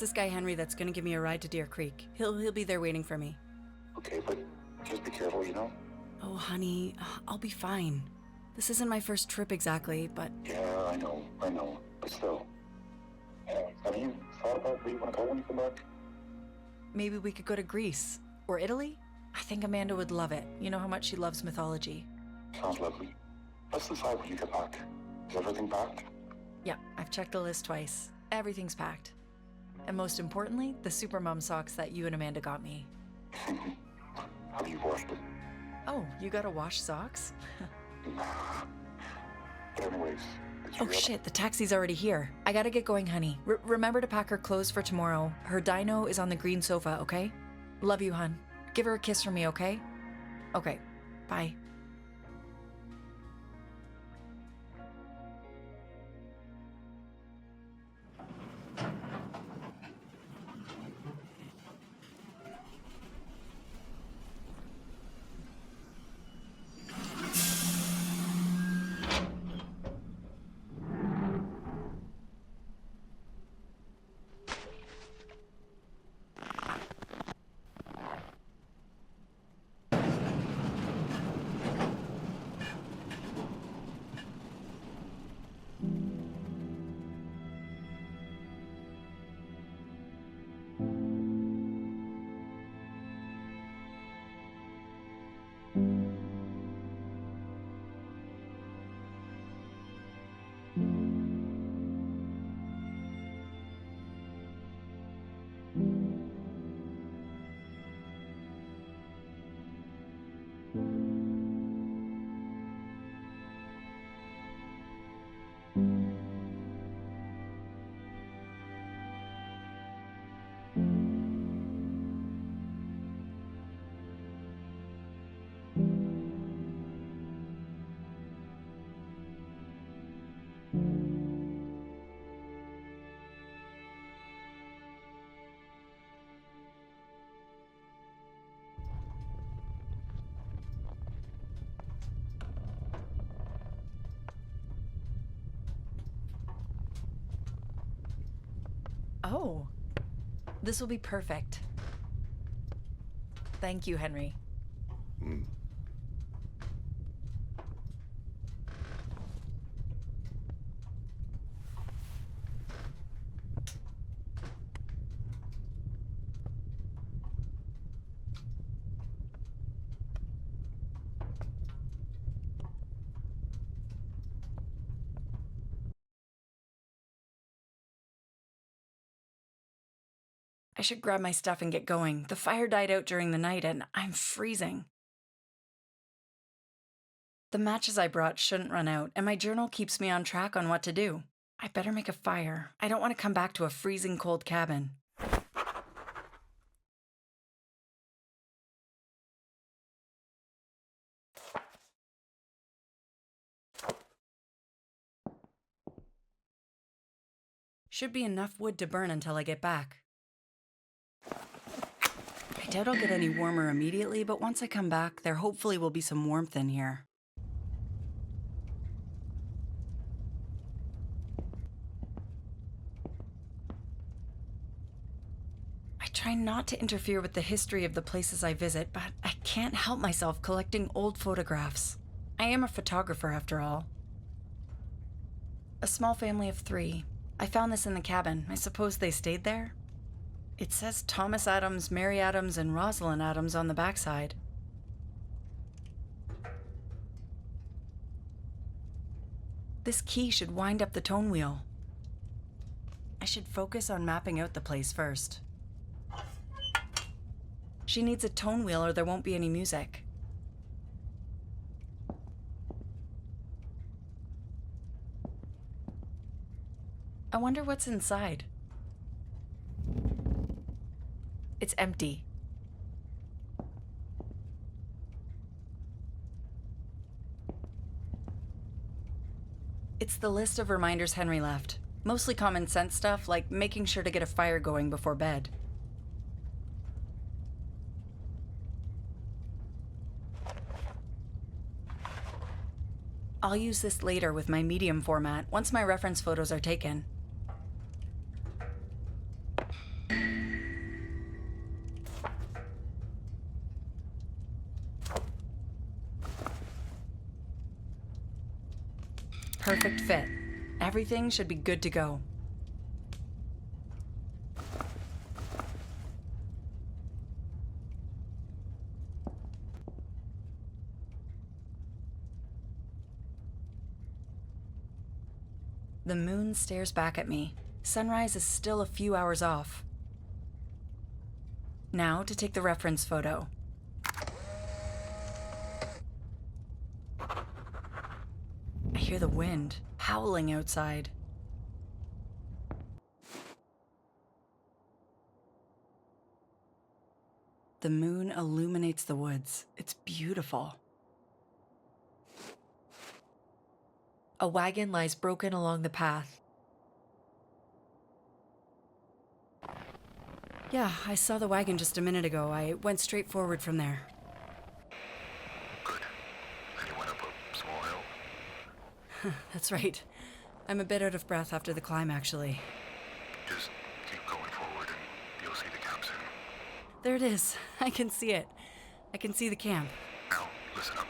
this guy Henry that's gonna give me a ride to Deer Creek. He'll be there waiting for me. Okay, but just be careful, you know? Oh, honey, I'll be fine. This isn't my first trip exactly, but... Yeah, I know. But still. Have you thought about where you want to go when you come back? Maybe we could go to Greece. Or Italy? I think Amanda would love it. You know how much she loves mythology. Sounds lovely. Let's decide when you get back. Is everything packed? Yeah, I've checked the list twice. Everything's packed. And most importantly, the Supermom socks that you and Amanda got me. Have you washed them? Oh, you gotta wash socks? But anyways... Oh shit, the taxi's already here. I gotta get going, honey. Remember to pack her clothes for tomorrow. Her dino is on the green sofa, okay? Love you, hun. Give her a kiss from me, okay? Okay, bye. Oh, this will be perfect. Thank you, Henry. I should grab my stuff and get going. The fire died out during the night and I'm freezing. The matches I brought shouldn't run out, and my journal keeps me on track on what to do. I better make a fire. I don't want to come back to a freezing cold cabin. Should be enough wood to burn until I get back. I doubt I'll get any warmer immediately, but once I come back, there hopefully will be some warmth in here. I try not to interfere with the history of the places I visit, but I can't help myself collecting old photographs. I am a photographer, after all. A small family of 3. I found this in the cabin. I suppose they stayed there? It says Thomas Adams, Mary Adams, and Rosalind Adams on the backside. This key should wind up the tone wheel. I should focus on mapping out the place first. She needs a tone wheel or there won't be any music. I wonder what's inside. It's empty. It's the list of reminders Henry left. Mostly common sense stuff, like making sure to get a fire going before bed. I'll use this later with my medium format, once my reference photos are taken. perfect fit. Everything should be good to go. The moon stares back at me. Sunrise is still a few hours off. Now to take the reference photo. I hear the wind howling outside. The moon illuminates the woods. It's beautiful. A wagon lies broken along the path. Yeah, I saw the wagon just a minute ago. I went straight forward from there. Good. And you went up a small hill? That's right. I'm a bit out of breath after the climb, actually. Just keep going forward and you'll see the camp soon. There it is. I can see it. I can see the camp. Now, listen up.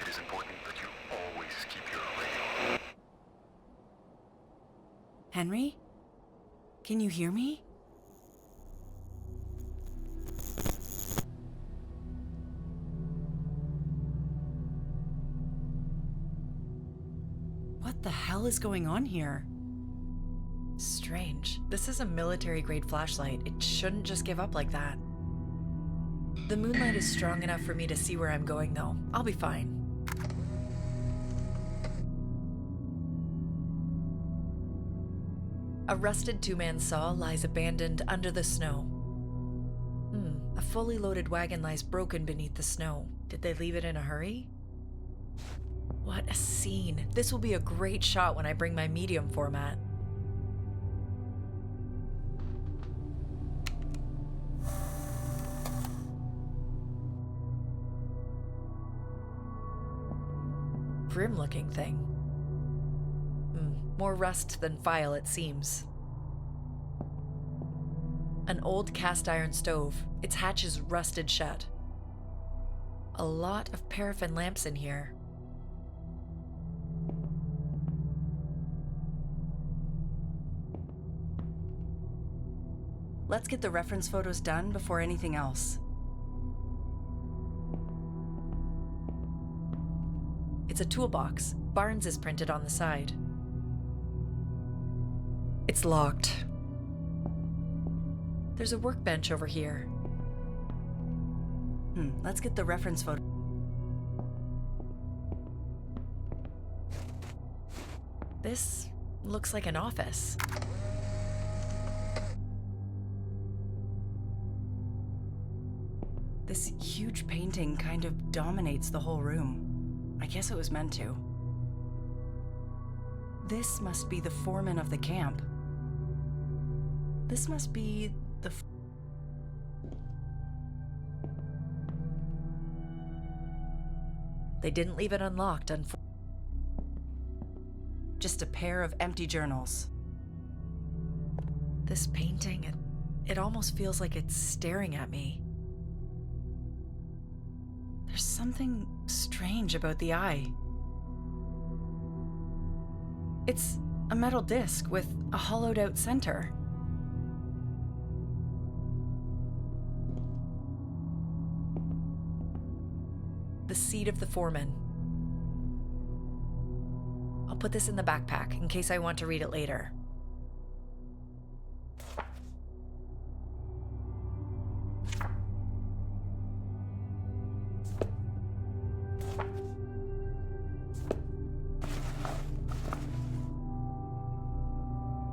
It is important that you always keep your radio. Henry? Can you hear me? What the hell is going on here? Strange. This is a military-grade flashlight. It shouldn't just give up like that. The moonlight is strong enough for me to see where I'm going, though. I'll be fine. A rusted two-man saw lies abandoned under the snow. A fully loaded wagon lies broken beneath the snow. Did they leave it in a hurry? What a scene. This will be a great shot when I bring my medium format. Grim-looking thing. More rust than file, it seems. An old cast-iron stove. Its hatches rusted shut. A lot of paraffin lamps in here. Let's get the reference photos done before anything else. It's a toolbox. Barnes is printed on the side. It's locked. There's a workbench over here. Let's get the reference photo. This looks like an office. This huge painting kind of dominates the whole room. I guess it was meant to. This must be the foreman of the camp. This must be the... They didn't leave it unlocked, Just a pair of empty journals. This painting, it almost feels like it's staring at me. There's something strange about the eye. It's a metal disc with a hollowed out center. The seat of the foreman. I'll put this in the backpack in case I want to read it later.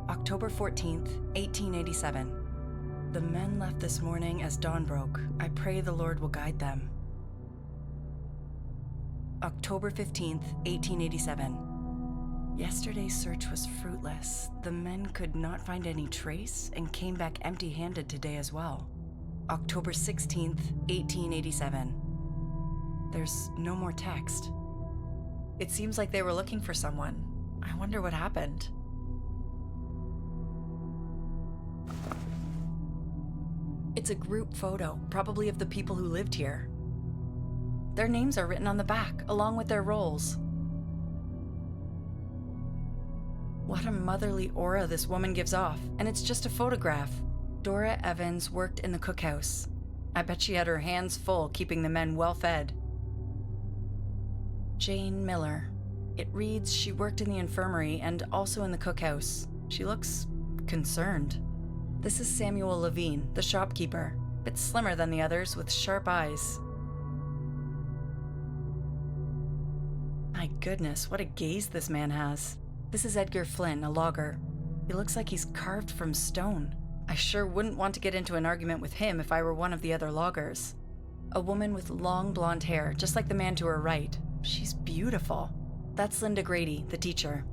October 14th, 1887. The men left this morning as dawn broke. I pray the Lord will guide them. October 15th, 1887. Yesterday's search was fruitless. The men could not find any trace and came back empty-handed today as well. October 16th, 1887. There's no more text. It seems like they were looking for someone. I wonder what happened. It's a group photo, probably of the people who lived here. Their names are written on the back, along with their roles. What a motherly aura this woman gives off, and it's just a photograph. Dora Evans worked in the cookhouse. I bet she had her hands full keeping the men well fed. Jane Miller. It reads she worked in the infirmary and also in the cookhouse. She looks concerned. This is Samuel Levine, the shopkeeper, a bit slimmer than the others with sharp eyes. My goodness, what a gaze this man has. This is Edgar Flynn, a logger. He looks like he's carved from stone. I sure wouldn't want to get into an argument with him if I were one of the other loggers. A woman with long blonde hair, just like the man to her right. She's beautiful. That's Linda Grady, the teacher.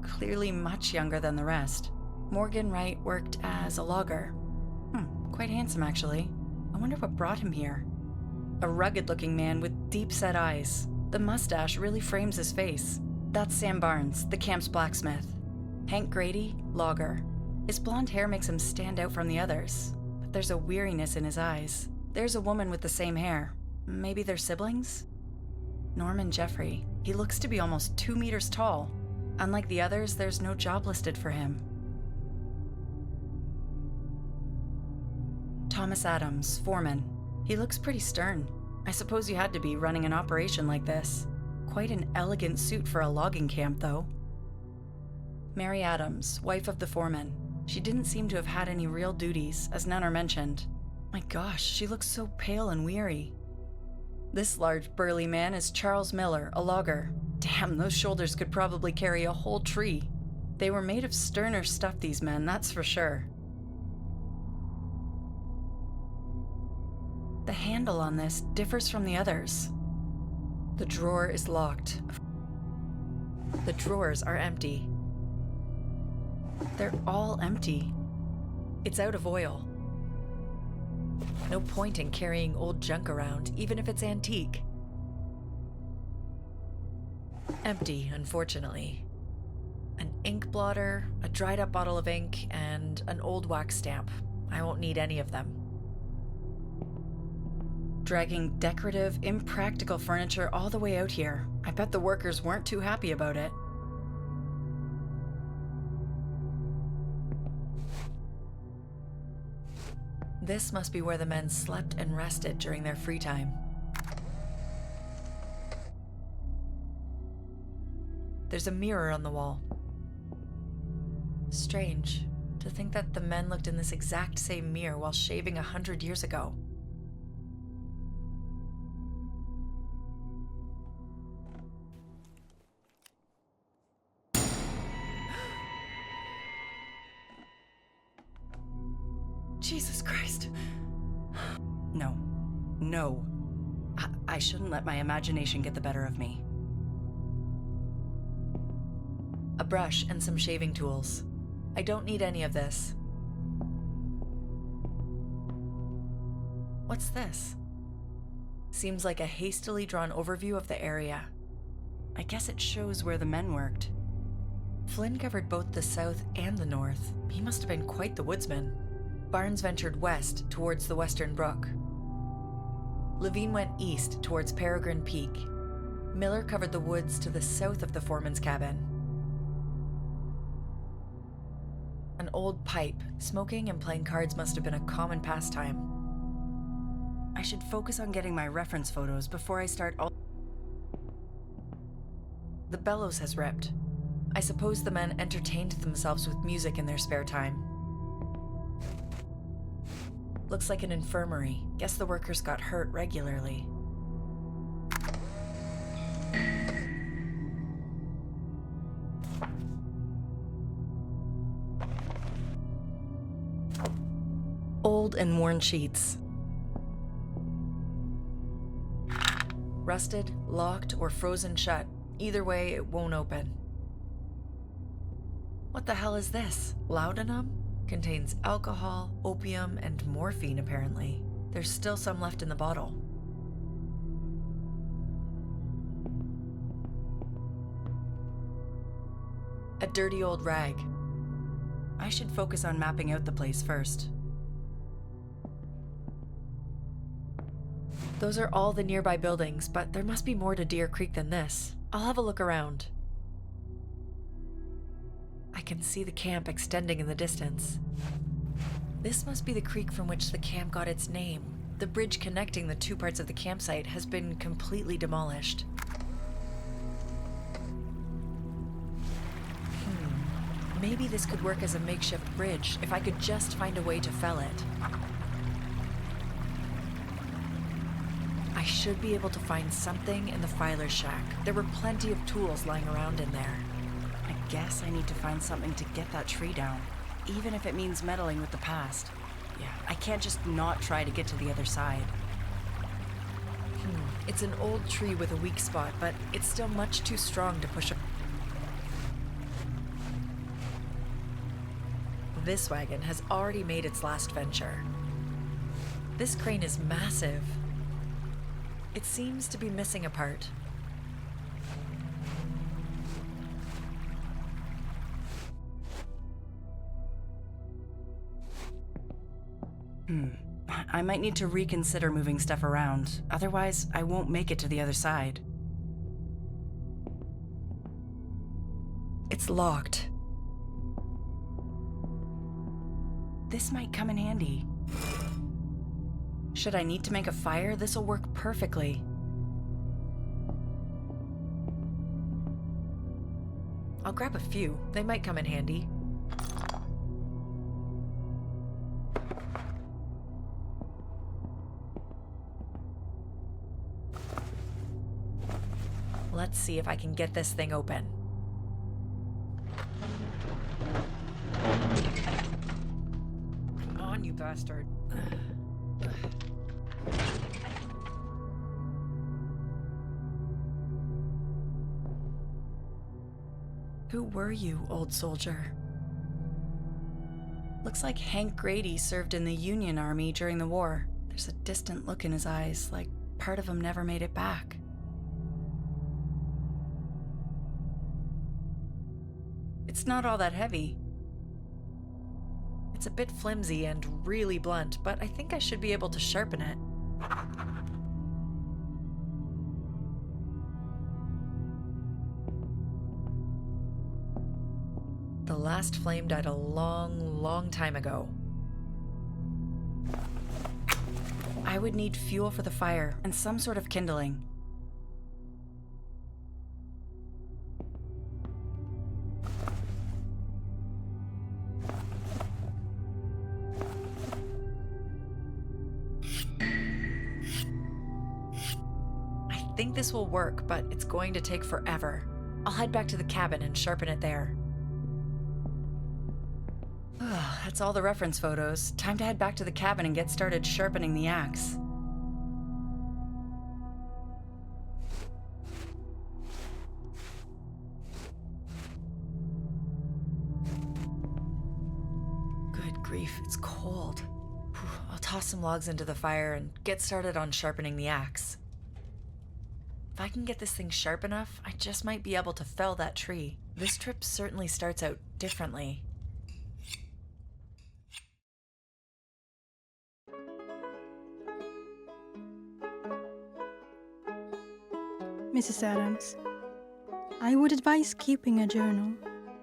Clearly much younger than the rest. Morgan Wright worked as a logger. Quite handsome, actually. I wonder what brought him here. A rugged-looking man with deep-set eyes. The mustache really frames his face. That's Sam Barnes, the camp's blacksmith. Hank Grady, logger. His blonde hair makes him stand out from the others, but there's a weariness in his eyes. There's a woman with the same hair. Maybe they're siblings? Norman Jeffrey. He looks to be almost 2 meters tall. Unlike the others, there's no job listed for him. Thomas Adams, foreman. He looks pretty stern. I suppose you had to be running an operation like this. Quite an elegant suit for a logging camp, though. Mary Adams, wife of the foreman. She didn't seem to have had any real duties, as none are mentioned. My gosh, she looks so pale and weary. This large, burly man is Charles Miller, a logger. Damn, those shoulders could probably carry a whole tree. They were made of sterner stuff, these men, that's for sure. The handle on this differs from the others. The drawer is locked. The drawers are empty. They're all empty. It's out of oil. No point in carrying old junk around, even if it's antique. Empty, unfortunately. An ink blotter, a dried up bottle of ink, and an old wax stamp. I won't need any of them. Dragging decorative, impractical furniture all the way out here. I bet the workers weren't too happy about it. This must be where the men slept and rested during their free time. There's a mirror on the wall. Strange to think that the men looked in this exact same mirror while shaving 100 years ago. Jesus Christ. No. I shouldn't let my imagination get the better of me. A brush and some shaving tools. I don't need any of this. What's this? Seems like a hastily drawn overview of the area. I guess it shows where the men worked. Flynn covered both the south and the north. He must have been quite the woodsman. Barnes ventured west towards the Western Brook. Levine went east towards Peregrine Peak. Miller covered the woods to the south of the foreman's cabin. An old pipe, smoking and playing cards must have been a common pastime. I should focus on getting my reference photos before I start all... The bellows has ripped. I suppose the men entertained themselves with music in their spare time. Looks like an infirmary. Guess the workers got hurt regularly. Old and worn sheets. Rusted, locked, or frozen shut. Either way, it won't open. What the hell is this? Laudanum? Contains alcohol, opium, and morphine, apparently. There's still some left in the bottle. A dirty old rag. I should focus on mapping out the place first. Those are all the nearby buildings, but there must be more to Deer Creek than this. I'll have a look around. I can see the camp extending in the distance. This must be the creek from which the camp got its name. The bridge connecting the two parts of the campsite has been completely demolished. Maybe this could work as a makeshift bridge if I could just find a way to fell it. I should be able to find something in the filer's shack. There were plenty of tools lying around in there. I guess I need to find something to get that tree down, even if it means meddling with the past. Yeah, I can't just not try to get to the other side. It's an old tree with a weak spot, but it's still much too strong to push up. This wagon has already made its last venture. This crane is massive. It seems to be missing a part. I might need to reconsider moving stuff around. Otherwise, I won't make it to the other side. It's locked. This might come in handy. Should I need to make a fire, this'll work perfectly. I'll grab a few. They might come in handy. Let's see if I can get this thing open. Come on, you bastard. Who were you, old soldier? Looks like Hank Grady served in the Union Army during the war. There's a distant look in his eyes, like part of him never made it back. It's not all that heavy. It's a bit flimsy and really blunt, but I think I should be able to sharpen it. The last flame died a long, long time ago. I would need fuel for the fire and some sort of kindling. I think this will work, but it's going to take forever. I'll head back to the cabin and sharpen it there. That's all the reference photos. Time to head back to the cabin and get started sharpening the axe. Good grief, it's cold. I'll toss some logs into the fire and get started on sharpening the axe. If I can get this thing sharp enough, I just might be able to fell that tree. This trip certainly starts out differently. Mrs. Adams, I would advise keeping a journal.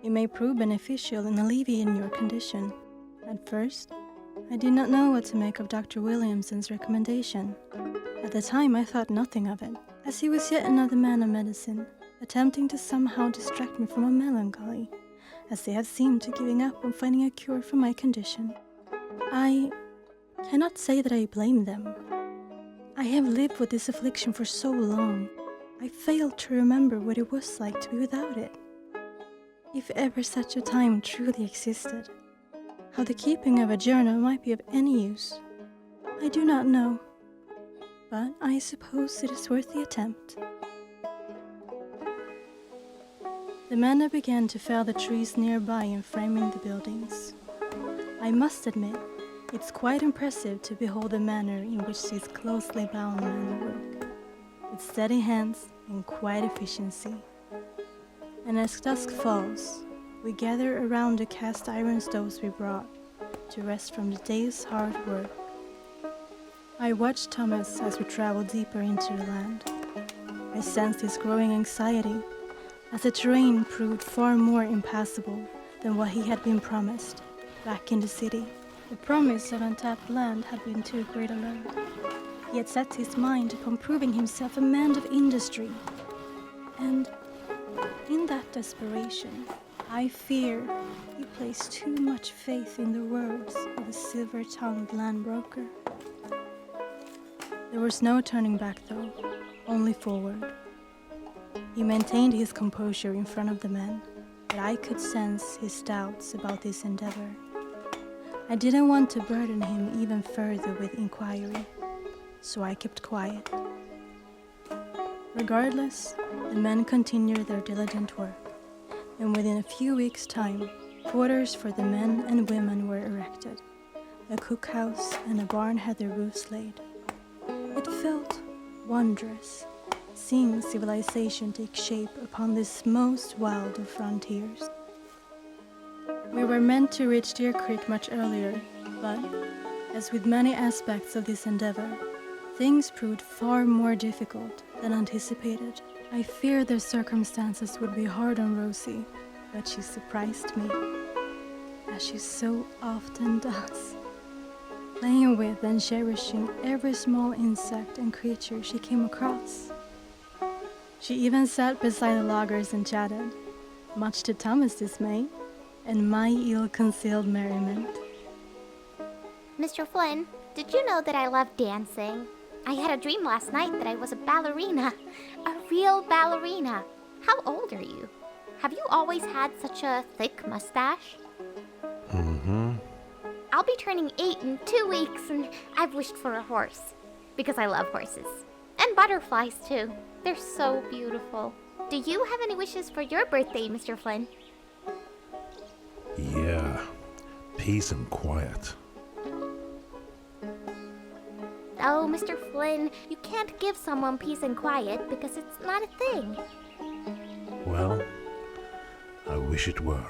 It may prove beneficial in alleviating your condition. At first, I did not know what to make of Dr. Williamson's recommendation. At the time, I thought nothing of it, as he was yet another man of medicine, attempting to somehow distract me from a melancholy, as they had seemed to giving up on finding a cure for my condition. I cannot say that I blame them. I have lived with this affliction for so long. I failed to remember what it was like to be without it. If ever such a time truly existed, how the keeping of a journal might be of any use, I do not know, but I suppose it is worth the attempt. The men began to fell the trees nearby and framing the buildings. I must admit, it's quite impressive to behold the manner in which these closely bound men work, with steady hands and quiet efficiency. And as dusk falls, we gather around the cast iron stoves we brought to rest from the day's hard work. I watch Thomas as we travel deeper into the land. I sense his growing anxiety, as the terrain proved far more impassable than what he had been promised back in the city. The promise of untapped land had been too great a load. He had set his mind upon proving himself a man of industry. And in that desperation, I fear he placed too much faith in the words of a silver-tongued land broker. There was no turning back though, only forward. He maintained his composure in front of the men, but I could sense his doubts about this endeavor. I didn't want to burden him even further with inquiry, so I kept quiet. Regardless, the men continued their diligent work, and within a few weeks' time, quarters for the men and women were erected. A cookhouse and a barn had their roofs laid. It felt wondrous, seeing civilization take shape upon this most wild of frontiers. We were meant to reach Deer Creek much earlier, but, as with many aspects of this endeavor, things proved far more difficult than anticipated. I feared the circumstances would be hard on Rosie, but she surprised me, as she so often does, playing with and cherishing every small insect and creature she came across. She even sat beside the loggers and chatted, much to Thomas' dismay and my ill-concealed merriment. Mr. Flynn, did you know that I love dancing? I had a dream last night that I was a ballerina. A real ballerina. How old are you? Have you always had such a thick mustache? I'll be turning 8 in 2 weeks, and I've wished for a horse. Because I love horses. And butterflies, too. They're so beautiful. Do you have any wishes for your birthday, Mr. Flynn? Yeah, peace and quiet. Oh, Mr. Flynn, you can't give someone peace and quiet because it's not a thing. Well, I wish it were.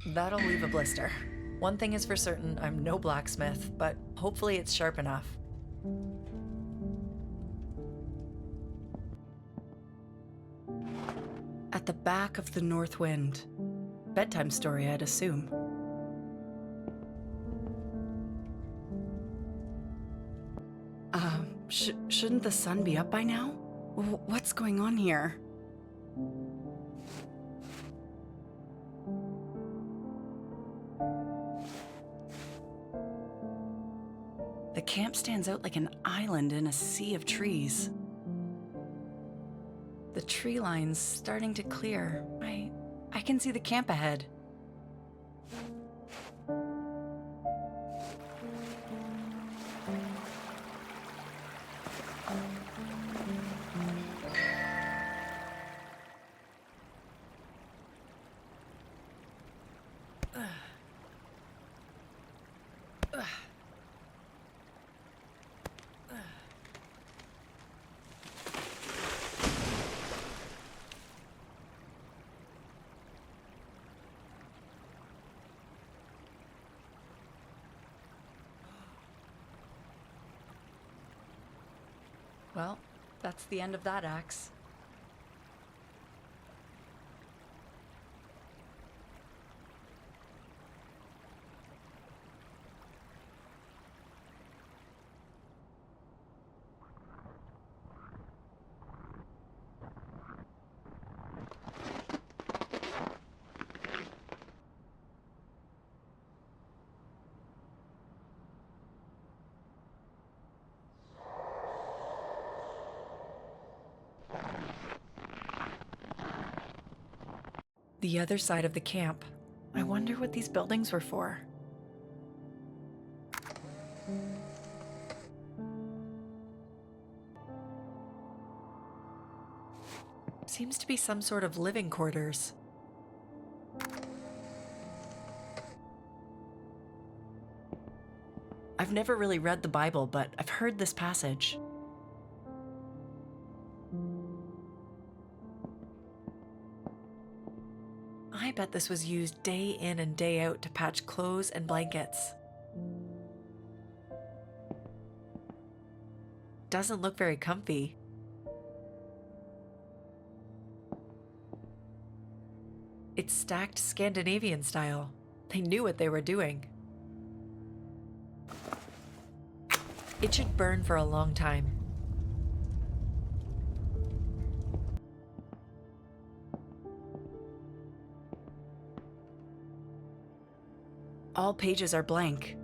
That'll leave a blister. One thing is for certain, I'm no blacksmith, but hopefully it's sharp enough. At the back of the North Wind. Bedtime story, I'd assume. Shouldn't the sun be up by now? What's going on here? The camp stands out like an island in a sea of trees. The tree line's starting to clear. I can see the camp ahead. Well, that's the end of that axe. The other side of the camp. I wonder what these buildings were for. Seems to be some sort of living quarters. I've never really read the Bible, but I've heard this passage. I bet this was used day in and day out to patch clothes and blankets. Doesn't look very comfy. It's stacked Scandinavian style. They knew what they were doing. It should burn for a long time. All pages are blank.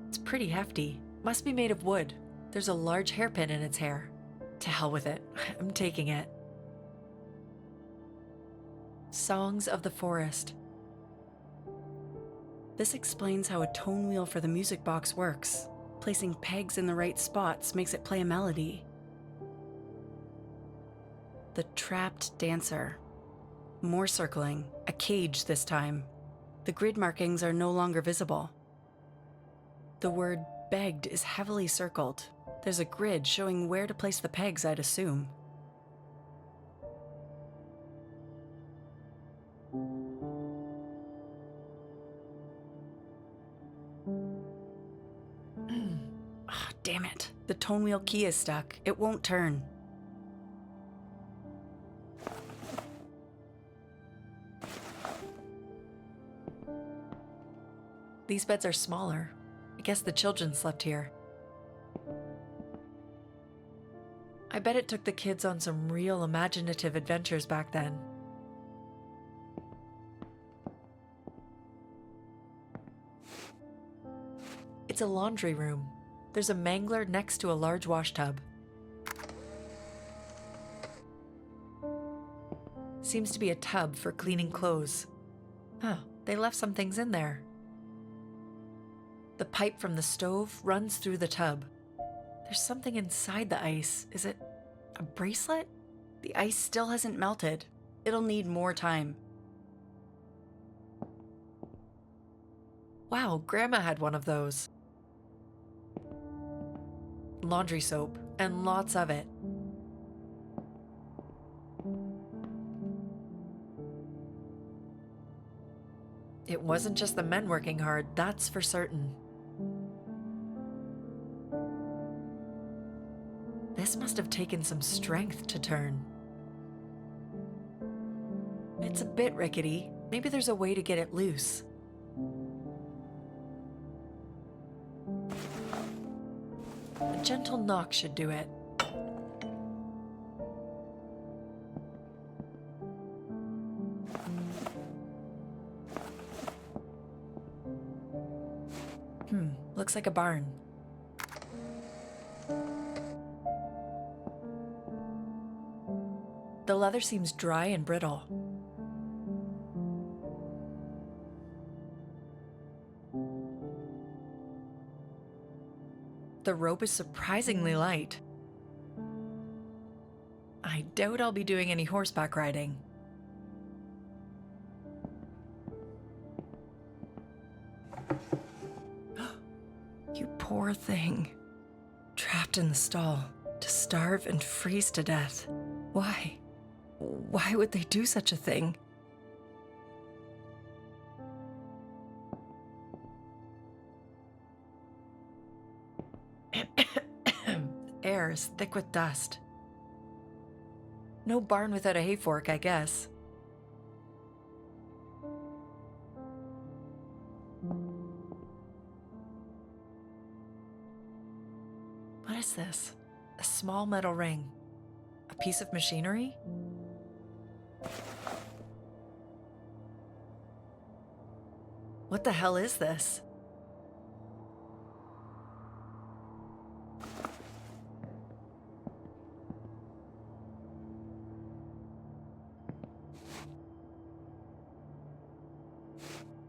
It's pretty hefty. Must be made of wood. There's a large hairpin in its hair. To hell with it. I'm taking it. Songs of the Forest. This explains how a tone wheel for the music box works. Placing pegs in the right spots makes it play a melody. The Trapped Dancer. More circling. A cage this time. The grid markings are no longer visible. The word begged is heavily circled. There's a grid showing where to place the pegs, I'd assume. Oh, damn it. The tone wheel key is stuck. It won't turn. These beds are smaller. I guess the children slept here. I bet it took the kids on some real imaginative adventures back then. It's a laundry room. There's a mangler next to a large wash tub. Seems to be a tub for cleaning clothes. Huh, they left some things in there. The pipe from the stove runs through the tub. There's something inside the ice. Is it a bracelet? The ice still hasn't melted. It'll need more time. Wow, Grandma had one of those. Laundry soap, and lots of it. It wasn't just the men working hard, that's for certain. This must have taken some strength to turn. It's a bit rickety. Maybe there's a way to get it loose. A gentle knock should do it. Looks like a barn. The leather seems dry and brittle. The rope is surprisingly light. I doubt I'll be doing any horseback riding. You poor thing. Trapped in the stall, to starve and freeze to death. Why? Why would they do such a thing? Air is thick with dust. No barn without a hay fork, I guess. What is this? A small metal ring. A piece of machinery? What the hell is this?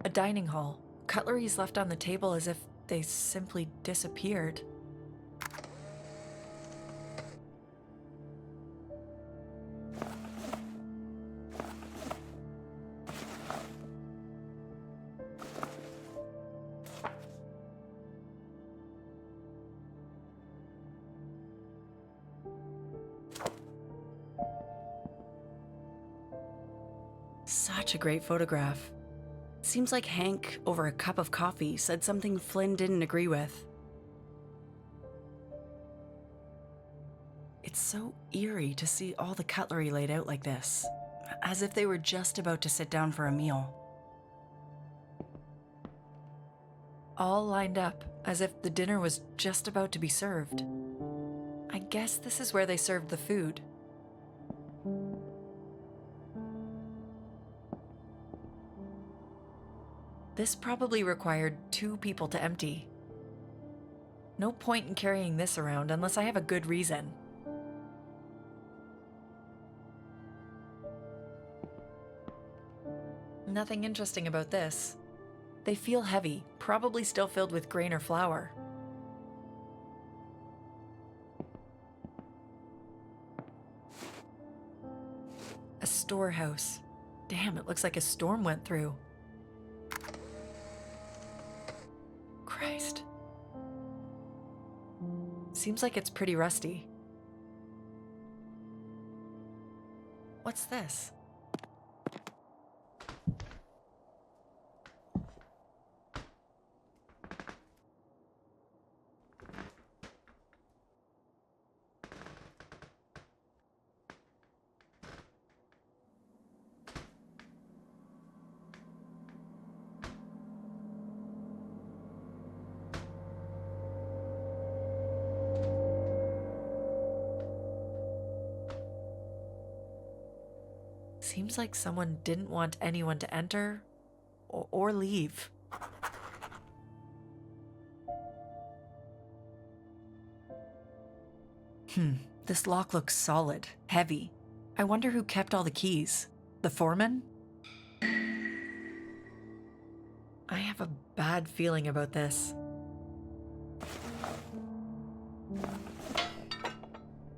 A dining hall. Cutlery's left on the table as if they simply disappeared. Such a great photograph. Seems like Hank, over a cup of coffee, said something Flynn didn't agree with. It's so eerie to see all the cutlery laid out like this, as if they were just about to sit down for a meal. All lined up, as if the dinner was just about to be served. I guess this is where they served the food. This probably required 2 people to empty. No point in carrying this around unless I have a good reason. Nothing interesting about this. They feel heavy, probably still filled with grain or flour. A storehouse. Damn, it looks like a storm went through. Christ. Seems like it's pretty rusty. What's this? Seems like someone didn't want anyone to enter or leave. This lock looks solid, heavy. I wonder who kept all the keys. The foreman? I have a bad feeling about this.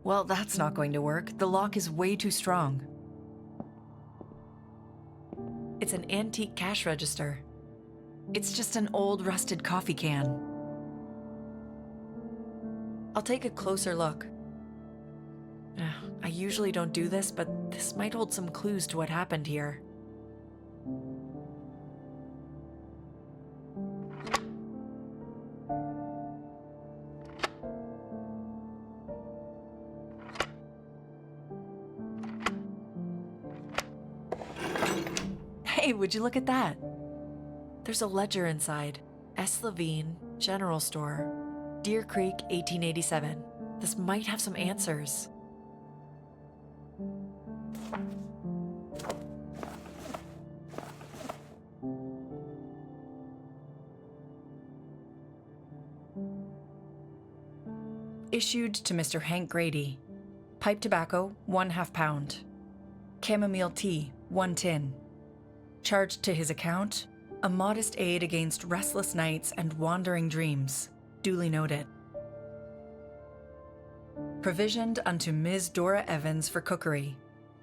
Well, that's not going to work. The lock is way too strong. It's an antique cash register. It's just an old rusted coffee can. I'll take a closer look. I usually don't do this, but this might hold some clues to what happened here. Hey, would you look at that? There's a ledger inside. S. Levine, General Store, Deer Creek, 1887. This might have some answers. Issued to Mr. Hank Grady. Pipe tobacco, 1/2 pound. Chamomile tea, 1 tin. Charged to his account, a modest aid against restless nights and wandering dreams, duly noted. Provisioned unto Ms. Dora Evans for cookery.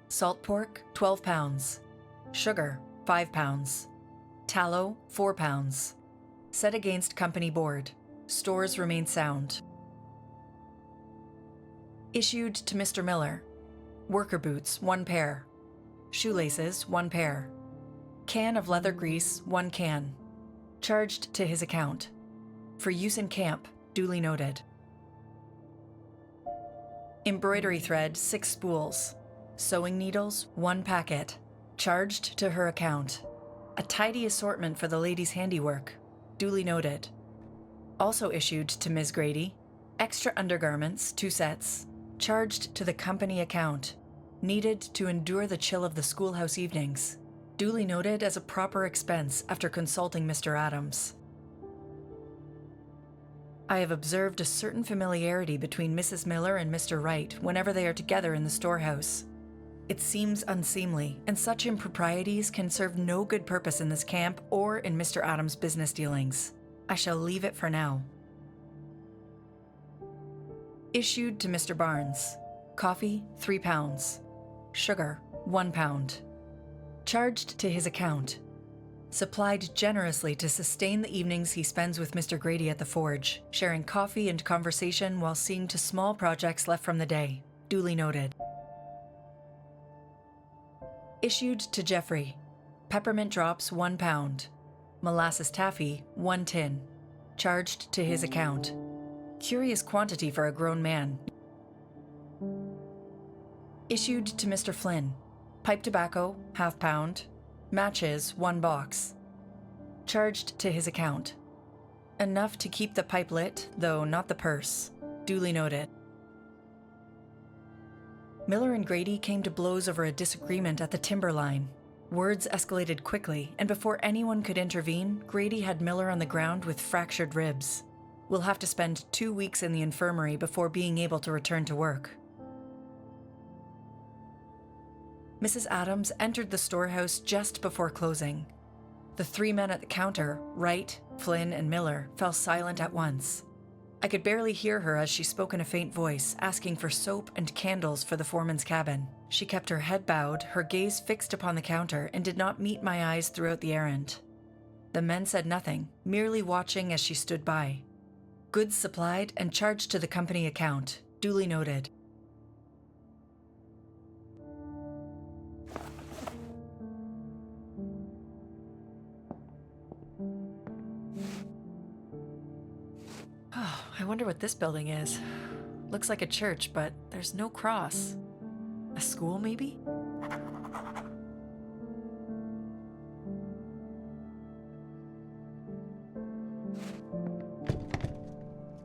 Salt pork, 12 pounds. Sugar, 5 pounds. Tallow, 4 pounds. Set against company board. Stores remain sound. Issued to Mr. Miller. Worker boots, 1 pair. Shoelaces, 1 pair. Can of leather grease, 1 can. Charged to his account. For use in camp, duly noted. Embroidery thread, 6 spools. Sewing needles, 1 packet. Charged to her account. A tidy assortment for the lady's handiwork, duly noted. Also issued to Ms. Grady. Extra undergarments, 2 sets. Charged to the company account. Needed to endure the chill of the schoolhouse evenings. Duly noted as a proper expense after consulting Mr. Adams. I have observed a certain familiarity between Mrs. Miller and Mr. Wright whenever they are together in the storehouse. It seems unseemly, and such improprieties can serve no good purpose in this camp or in Mr. Adams' business dealings. I shall leave it for now. Issued to Mr. Barnes. Coffee, 3 pounds. Sugar, 1 pound. Charged to his account. Supplied generously to sustain the evenings he spends with Mr. Grady at the forge, sharing coffee and conversation while seeing to small projects left from the day. Duly noted. Issued to Jeffrey. Peppermint drops 1 pound. Molasses taffy 1 tin. Charged to his account. Curious quantity for a grown man. Issued to Mr. Flynn. Pipe tobacco, ½ pound. Matches, 1 box. Charged to his account. Enough to keep the pipe lit, though not the purse. Duly noted. Miller and Grady came to blows over a disagreement at the timber line. Words escalated quickly, and before anyone could intervene, Grady had Miller on the ground with fractured ribs. We'll have to spend 2 weeks in the infirmary before being able to return to work. Mrs. Adams entered the storehouse just before closing. The 3 men at the counter, Wright, Flynn, and Miller, fell silent at once. I could barely hear her as she spoke in a faint voice, asking for soap and candles for the foreman's cabin. She kept her head bowed, her gaze fixed upon the counter, and did not meet my eyes throughout the errand. The men said nothing, merely watching as she stood by. Goods supplied and charged to the company account, duly noted. I wonder what this building is. Looks like a church, but there's no cross. A school, maybe?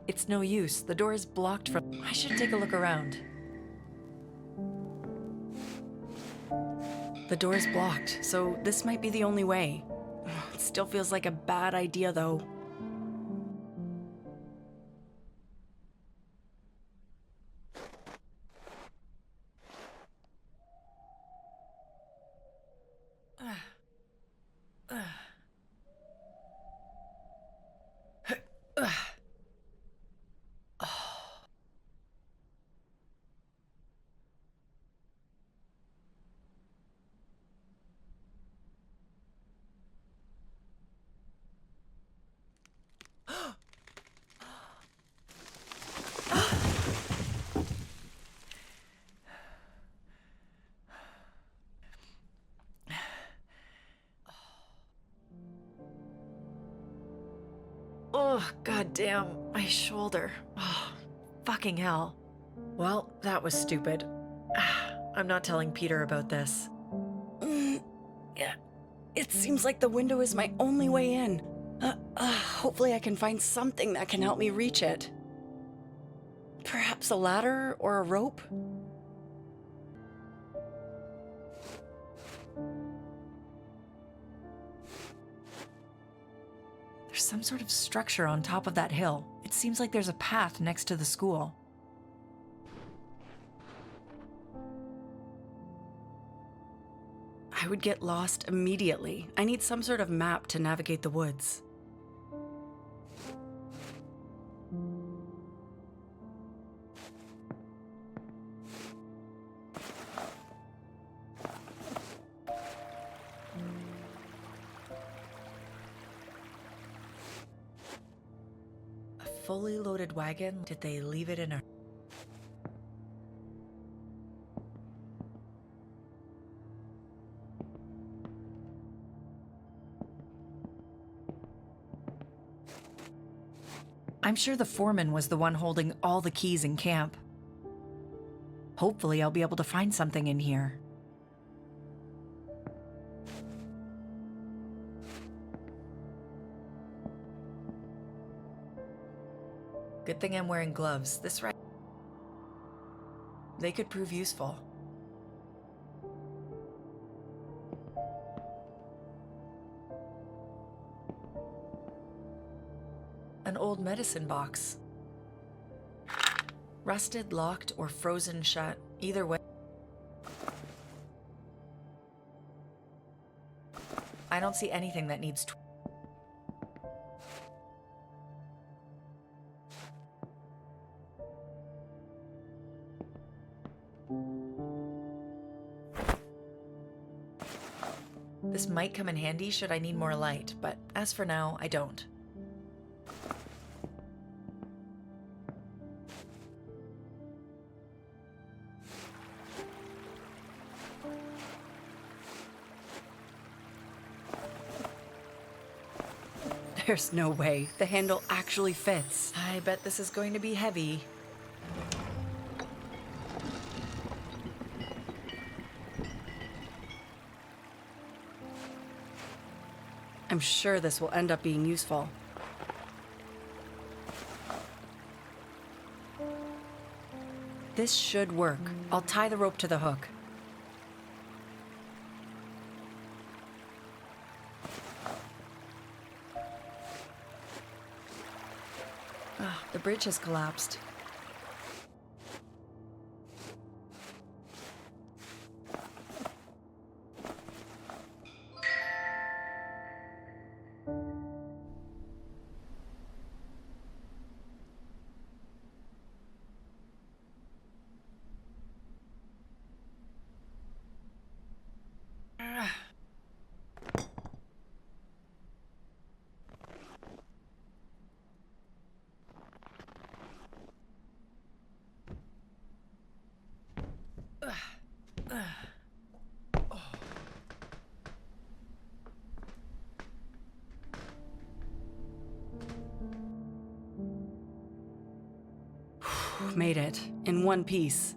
It's no use. The door is blocked from... I should take a look around. The door is blocked, so this might be the only way. It still feels like a bad idea, though. Oh, goddamn, my shoulder. Oh, fucking hell. Well, that was stupid. I'm not telling Peter about this. Yeah, it seems like the window is my only way in. Hopefully I can find something that can help me reach it. Perhaps a ladder or a rope? There's some sort of structure on top of that hill. It seems like there's a path next to the school. I would get lost immediately. I need some sort of map to navigate the woods. A fully loaded wagon? Did they leave it in a... I'm sure the foreman was the one holding all the keys in camp. Hopefully I'll be able to find something in here. Good thing I'm wearing gloves. This right... They could prove useful. An old medicine box. Rusted, locked, or frozen shut. Either way. I don't see anything that needs... This might come in handy should I need more light, but as for now, I don't. There's no way. The handle actually fits. I bet this is going to be heavy. I'm sure this will end up being useful. This should work. I'll tie the rope to the hook. The bridge has collapsed. Made it in one piece.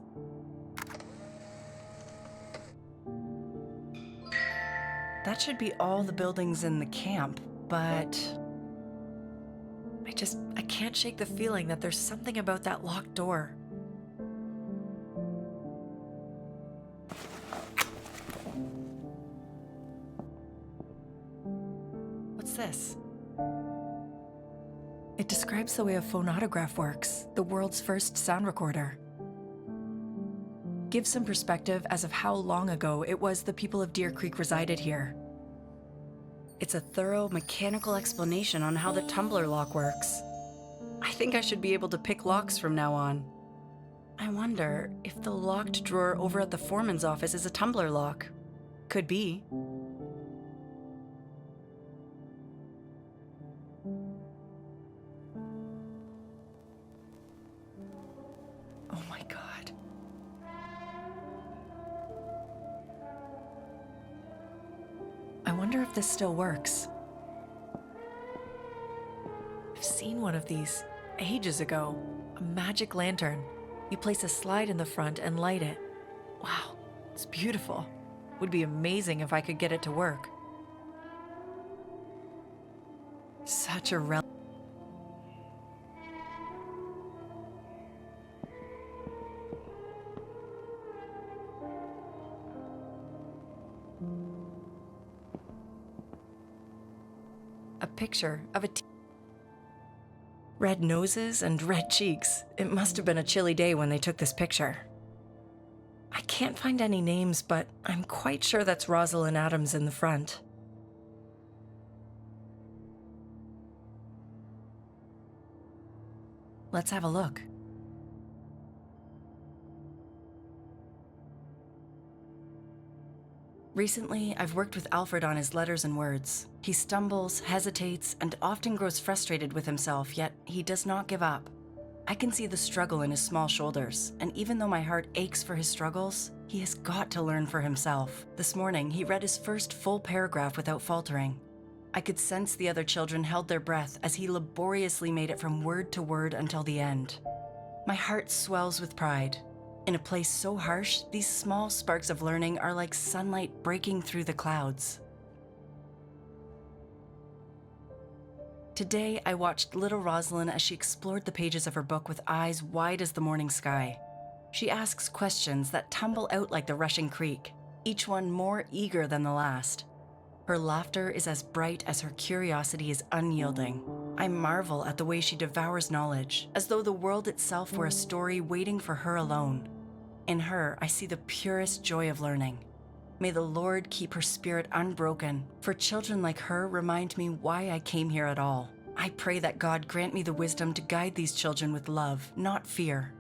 That should be all the buildings in the camp, but I can't shake the feeling that there's something about that locked door. What's this? it describes the way a phonautograph works, the world's first sound recorder. Gives some perspective as of how long ago it was the people of Deer Creek resided here. It's a thorough mechanical explanation on how the tumbler lock works. I think I should be able to pick locks from now on. I wonder if the locked drawer over at the foreman's office is a tumbler lock. Could be. Oh my God. I wonder if this still works. I've seen one of these ages ago. A magic lantern. You place a slide in the front and light it. Wow, it's beautiful. Would be amazing if I could get it to work. Such a relic. A picture of a red noses and red cheeks. It must have been a chilly day when they took this picture. I can't find any names, but I'm quite sure that's Rosalind Adams in the front. Let's have a look. Recently, I've worked with Alfred on his letters and words. He stumbles, hesitates, and often grows frustrated with himself, yet he does not give up. I can see the struggle in his small shoulders, and even though my heart aches for his struggles, he has got to learn for himself. This morning, he read his first full paragraph without faltering. I could sense the other children held their breath as he laboriously made it from word to word until the end. My heart swells with pride. In a place so harsh, these small sparks of learning are like sunlight breaking through the clouds. Today, I watched little Rosalind as she explored the pages of her book with eyes wide as the morning sky. She asks questions that tumble out like the rushing creek, each one more eager than the last. Her laughter is as bright as her curiosity is unyielding. I marvel at the way she devours knowledge, as though the world itself were a story waiting for her alone. In her, I see the purest joy of learning. May the Lord keep her spirit unbroken, for children like her remind me why I came here at all. I pray that God grant me the wisdom to guide these children with love, not fear.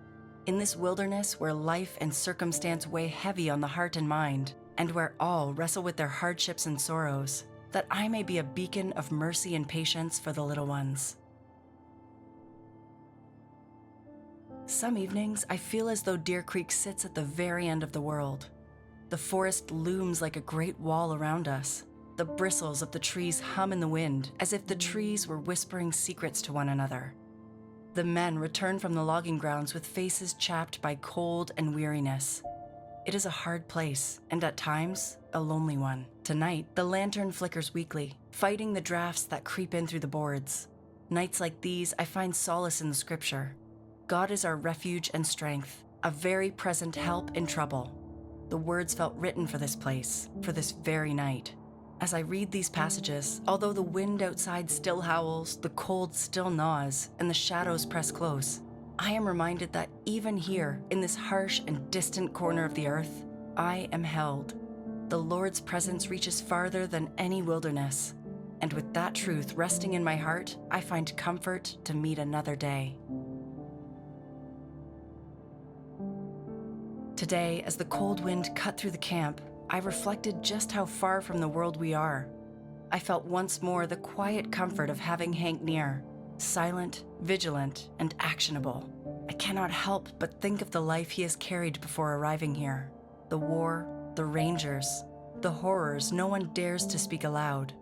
In this wilderness where life and circumstance weigh heavy on the heart and mind, and where all wrestle with their hardships and sorrows, that I may be a beacon of mercy and patience for the little ones. Some evenings, I feel as though Deer Creek sits at the very end of the world. The forest looms like a great wall around us. The bristles of the trees hum in the wind, as if the trees were whispering secrets to one another. The men return from the logging grounds with faces chapped by cold and weariness. It is a hard place, and at times, a lonely one. Tonight, the lantern flickers weakly, fighting the drafts that creep in through the boards. Nights like these, I find solace in the scripture. God is our refuge and strength, a very present help in trouble. The words felt written for this place, for this very night. As I read these passages, although the wind outside still howls, the cold still gnaws, and the shadows press close, I am reminded that even here, in this harsh and distant corner of the earth, I am held. The Lord's presence reaches farther than any wilderness, and with that truth resting in my heart, I find comfort to meet another day. Today, as the cold wind cut through the camp, I reflected just how far from the world we are. I felt once more the quiet comfort of having Hank near, silent, vigilant, and actionable. I cannot help but think of the life he has carried before arriving here. The war, the rangers, the horrors no one dares to speak aloud.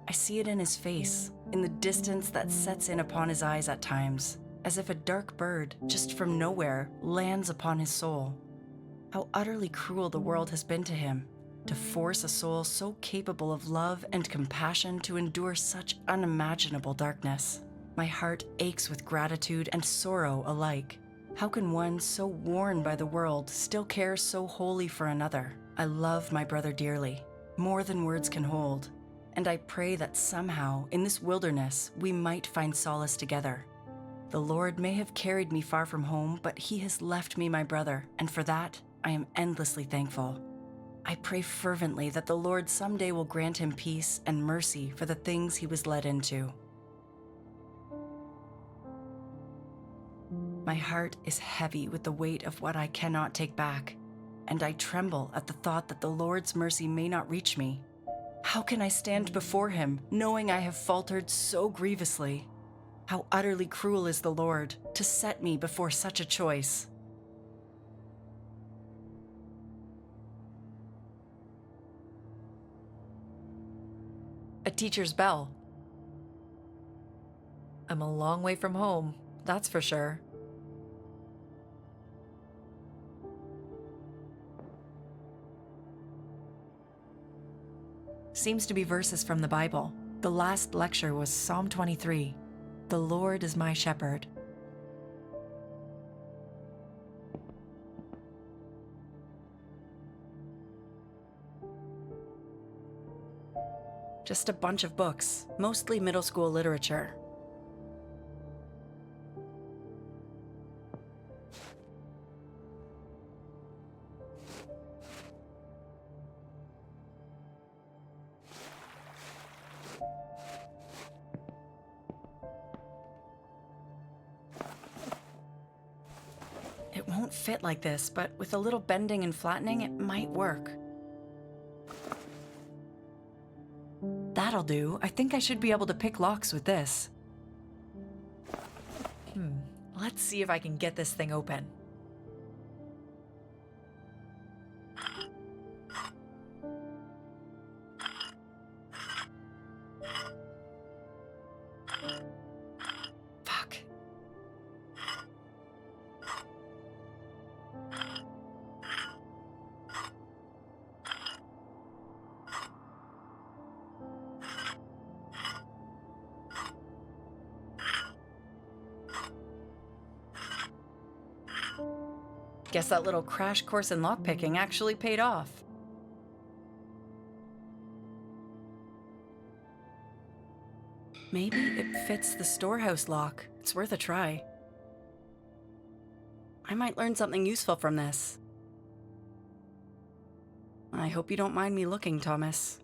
I see it in his face, in the distance that sets in upon his eyes at times, as if a dark bird, just from nowhere, lands upon his soul. How utterly cruel the world has been to him, to force a soul so capable of love and compassion to endure such unimaginable darkness. My heart aches with gratitude and sorrow alike. How can one so worn by the world still care so wholly for another? I love my brother dearly, more than words can hold, and I pray that somehow in this wilderness we might find solace together. The Lord may have carried me far from home, but he has left me my brother, and for that I am endlessly thankful. I pray fervently that the Lord someday will grant him peace and mercy for the things he was led into. My heart is heavy with the weight of what I cannot take back, and I tremble at the thought that the Lord's mercy may not reach me. How can I stand before him, knowing I have faltered so grievously? How utterly cruel is the Lord to set me before such a choice. A teacher's bell. I'm a long way from home, that's for sure. Seems to be verses from the Bible. The last lecture was Psalm 23. The Lord is my shepherd. Just a bunch of books, mostly middle school literature. It won't fit like this, but with a little bending and flattening, it might work. That'll do. I think I should be able to pick locks with this. Let's see if I can get this thing open. Fuck. Guess that little crash course in lockpicking actually paid off. Maybe it fits the storehouse lock. It's worth a try. I might learn something useful from this. I hope you don't mind me looking, Thomas.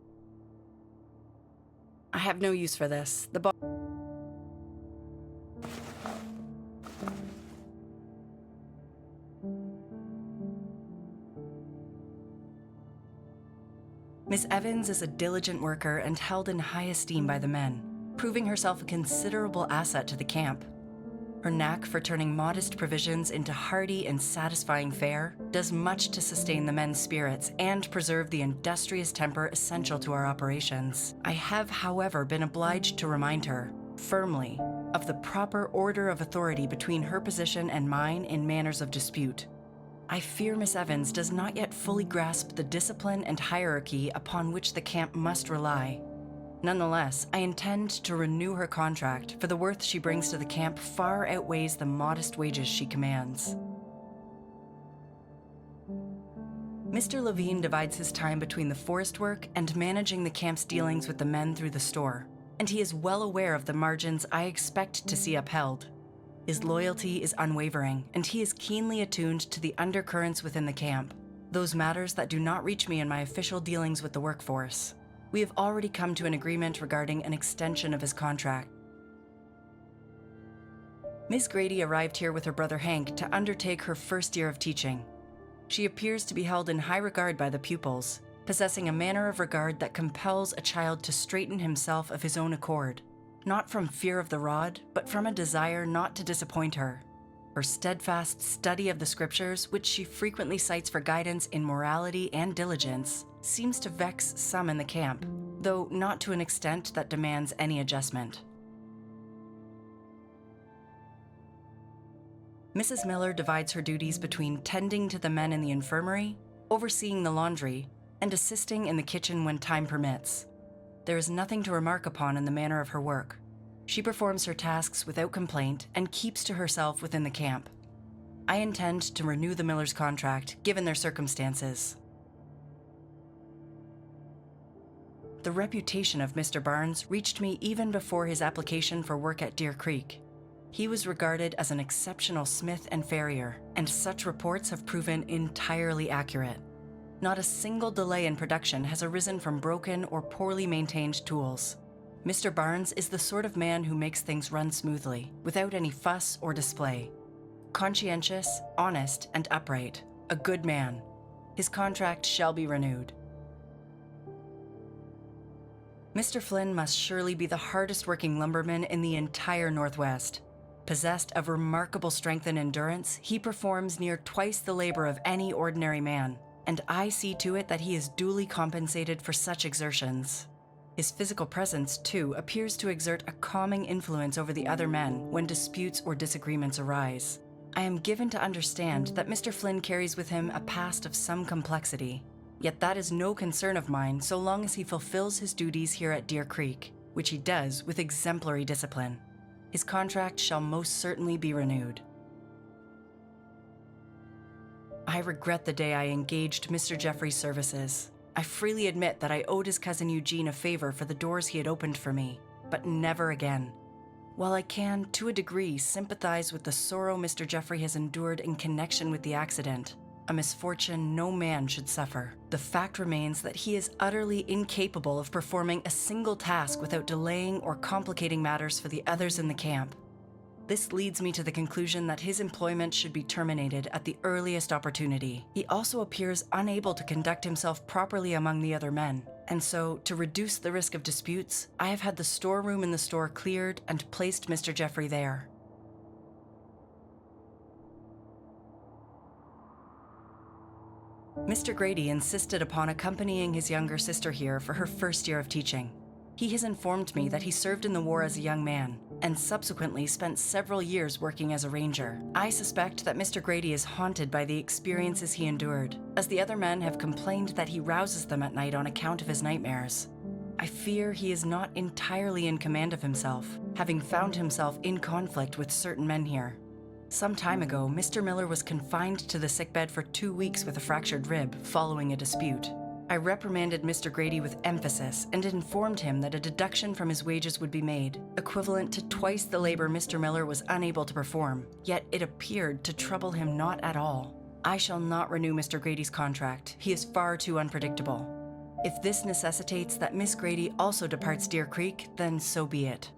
I have no use for this. Miss Evans is a diligent worker and held in high esteem by the men, proving herself a considerable asset to the camp. Her knack for turning modest provisions into hearty and satisfying fare does much to sustain the men's spirits and preserve the industrious temper essential to our operations. I have, however, been obliged to remind her, firmly, of the proper order of authority between her position and mine in matters of dispute. I fear Miss Evans does not yet fully grasp the discipline and hierarchy upon which the camp must rely. Nonetheless, I intend to renew her contract, for the worth she brings to the camp far outweighs the modest wages she commands. Mr. Levine divides his time between the forest work and managing the camp's dealings with the men through the store, and he is well aware of the margins I expect to see upheld. His loyalty is unwavering, and he is keenly attuned to the undercurrents within the camp, those matters that do not reach me in my official dealings with the workforce. We have already come to an agreement regarding an extension of his contract. Miss Grady arrived here with her brother Hank to undertake her first year of teaching. She appears to be held in high regard by the pupils, possessing a manner of regard that compels a child to straighten himself of his own accord, not from fear of the rod, but from a desire not to disappoint her. Her steadfast study of the scriptures, which she frequently cites for guidance in morality and diligence, seems to vex some in the camp, though not to an extent that demands any adjustment. Mrs. Miller divides her duties between tending to the men in the infirmary, overseeing the laundry, and assisting in the kitchen when time permits. There is nothing to remark upon in the manner of her work. She performs her tasks without complaint and keeps to herself within the camp. I intend to renew the Miller's contract, given their circumstances. The reputation of Mr. Barnes reached me even before his application for work at Deer Creek. He was regarded as an exceptional smith and farrier, and such reports have proven entirely accurate. Not a single delay in production has arisen from broken or poorly maintained tools. Mr. Barnes is the sort of man who makes things run smoothly, without any fuss or display. Conscientious, honest, and upright. A good man. His contract shall be renewed. Mr. Flynn must surely be the hardest working lumberman in the entire Northwest. Possessed of remarkable strength and endurance, he performs near twice the labor of any ordinary man, and I see to it that he is duly compensated for such exertions. His physical presence, too, appears to exert a calming influence over the other men when disputes or disagreements arise. I am given to understand that Mr. Flynn carries with him a past of some complexity. Yet that is no concern of mine so long as he fulfills his duties here at Deer Creek, which he does with exemplary discipline. His contract shall most certainly be renewed. I regret the day I engaged Mr. Jeffrey's services. I freely admit that I owed his cousin Eugene a favor for the doors he had opened for me, but never again. While I can, to a degree, sympathize with the sorrow Mr. Jeffrey has endured in connection with the accident, a misfortune no man should suffer, the fact remains that he is utterly incapable of performing a single task without delaying or complicating matters for the others in the camp. This leads me to the conclusion that his employment should be terminated at the earliest opportunity. He also appears unable to conduct himself properly among the other men, and so, to reduce the risk of disputes, I have had the storeroom in the store cleared and placed Mr. Jeffrey there. Mr. Grady insisted upon accompanying his younger sister here for her first year of teaching. He has informed me that he served in the war as a young man, and subsequently spent several years working as a ranger. I suspect that Mr. Grady is haunted by the experiences he endured, as the other men have complained that he rouses them at night on account of his nightmares. I fear he is not entirely in command of himself, having found himself in conflict with certain men here. Some time ago, Mr. Miller was confined to the sickbed for 2 weeks with a fractured rib following a dispute. I reprimanded Mr. Grady with emphasis and informed him that a deduction from his wages would be made, equivalent to twice the labor Mr. Miller was unable to perform, yet it appeared to trouble him not at all. I shall not renew Mr. Grady's contract. He is far too unpredictable. If this necessitates that Miss Grady also departs Deer Creek, then so be it.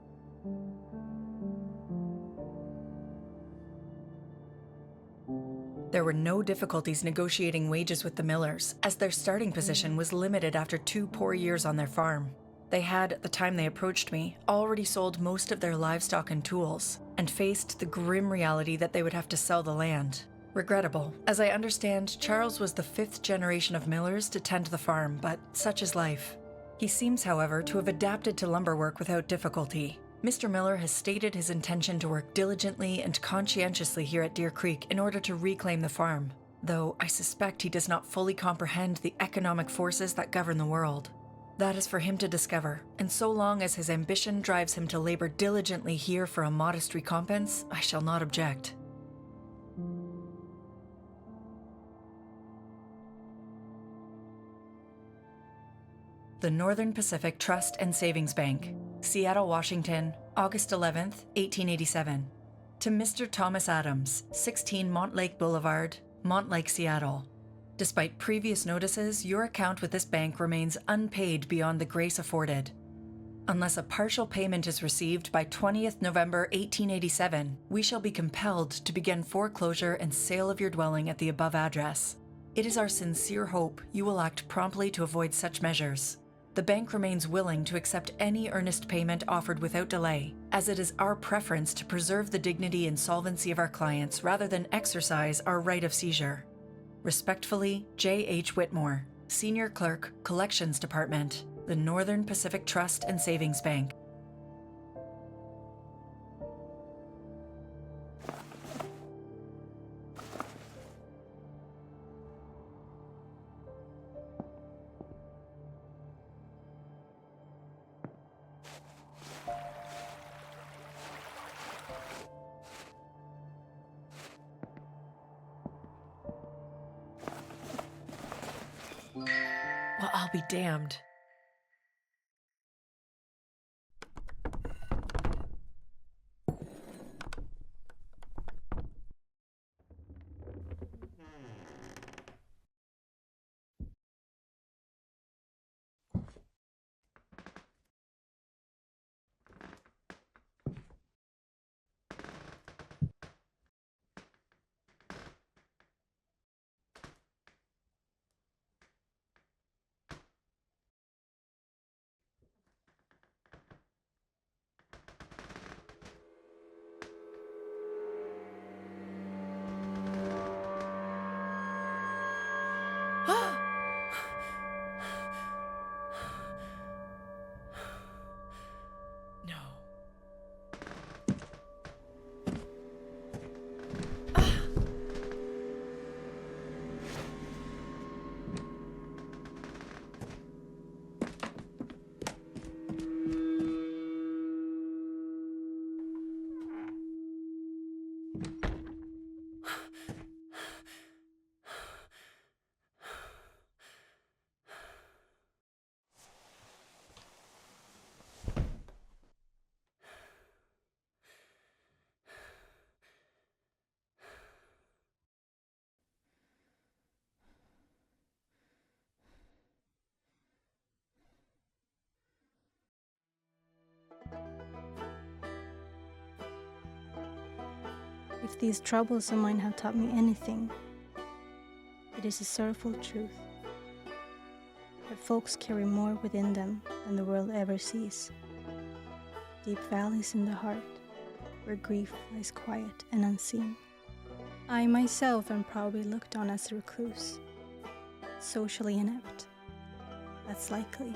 There were no difficulties negotiating wages with the Millers, as their starting position was limited after 2 poor years on their farm. They had, at the time they approached me, already sold most of their livestock and tools, and faced the grim reality that they would have to sell the land. Regrettable. As I understand, Charles was the 5th generation of millers to tend the farm, but such is life. He seems, however, to have adapted to lumber work without difficulty. Mr. Miller has stated his intention to work diligently and conscientiously here at Deer Creek in order to reclaim the farm, though I suspect he does not fully comprehend the economic forces that govern the world. That is for him to discover, and so long as his ambition drives him to labor diligently here for a modest recompense, I shall not object. The Northern Pacific Trust and Savings Bank, Seattle, Washington, August 11th, 1887. To Mr. Thomas Adams, 16 Montlake Boulevard, Montlake, Seattle. Despite previous notices, your account with this bank remains unpaid beyond the grace afforded. Unless a partial payment is received by 20th November 1887, we shall be compelled to begin foreclosure and sale of your dwelling at the above address. It is our sincere hope you will act promptly to avoid such measures. The bank remains willing to accept any earnest payment offered without delay, as it is our preference to preserve the dignity and solvency of our clients rather than exercise our right of seizure. Respectfully, J. H. Whitmore, Senior Clerk, Collections Department, the Northern Pacific Trust and Savings Bank. Well, I'll be damned. No. If these troubles of mine have taught me anything, it is a sorrowful truth that folks carry more within them than the world ever sees. Deep valleys in the heart, where grief lies quiet and unseen. I myself am probably looked on as a recluse, socially inept. That's likely.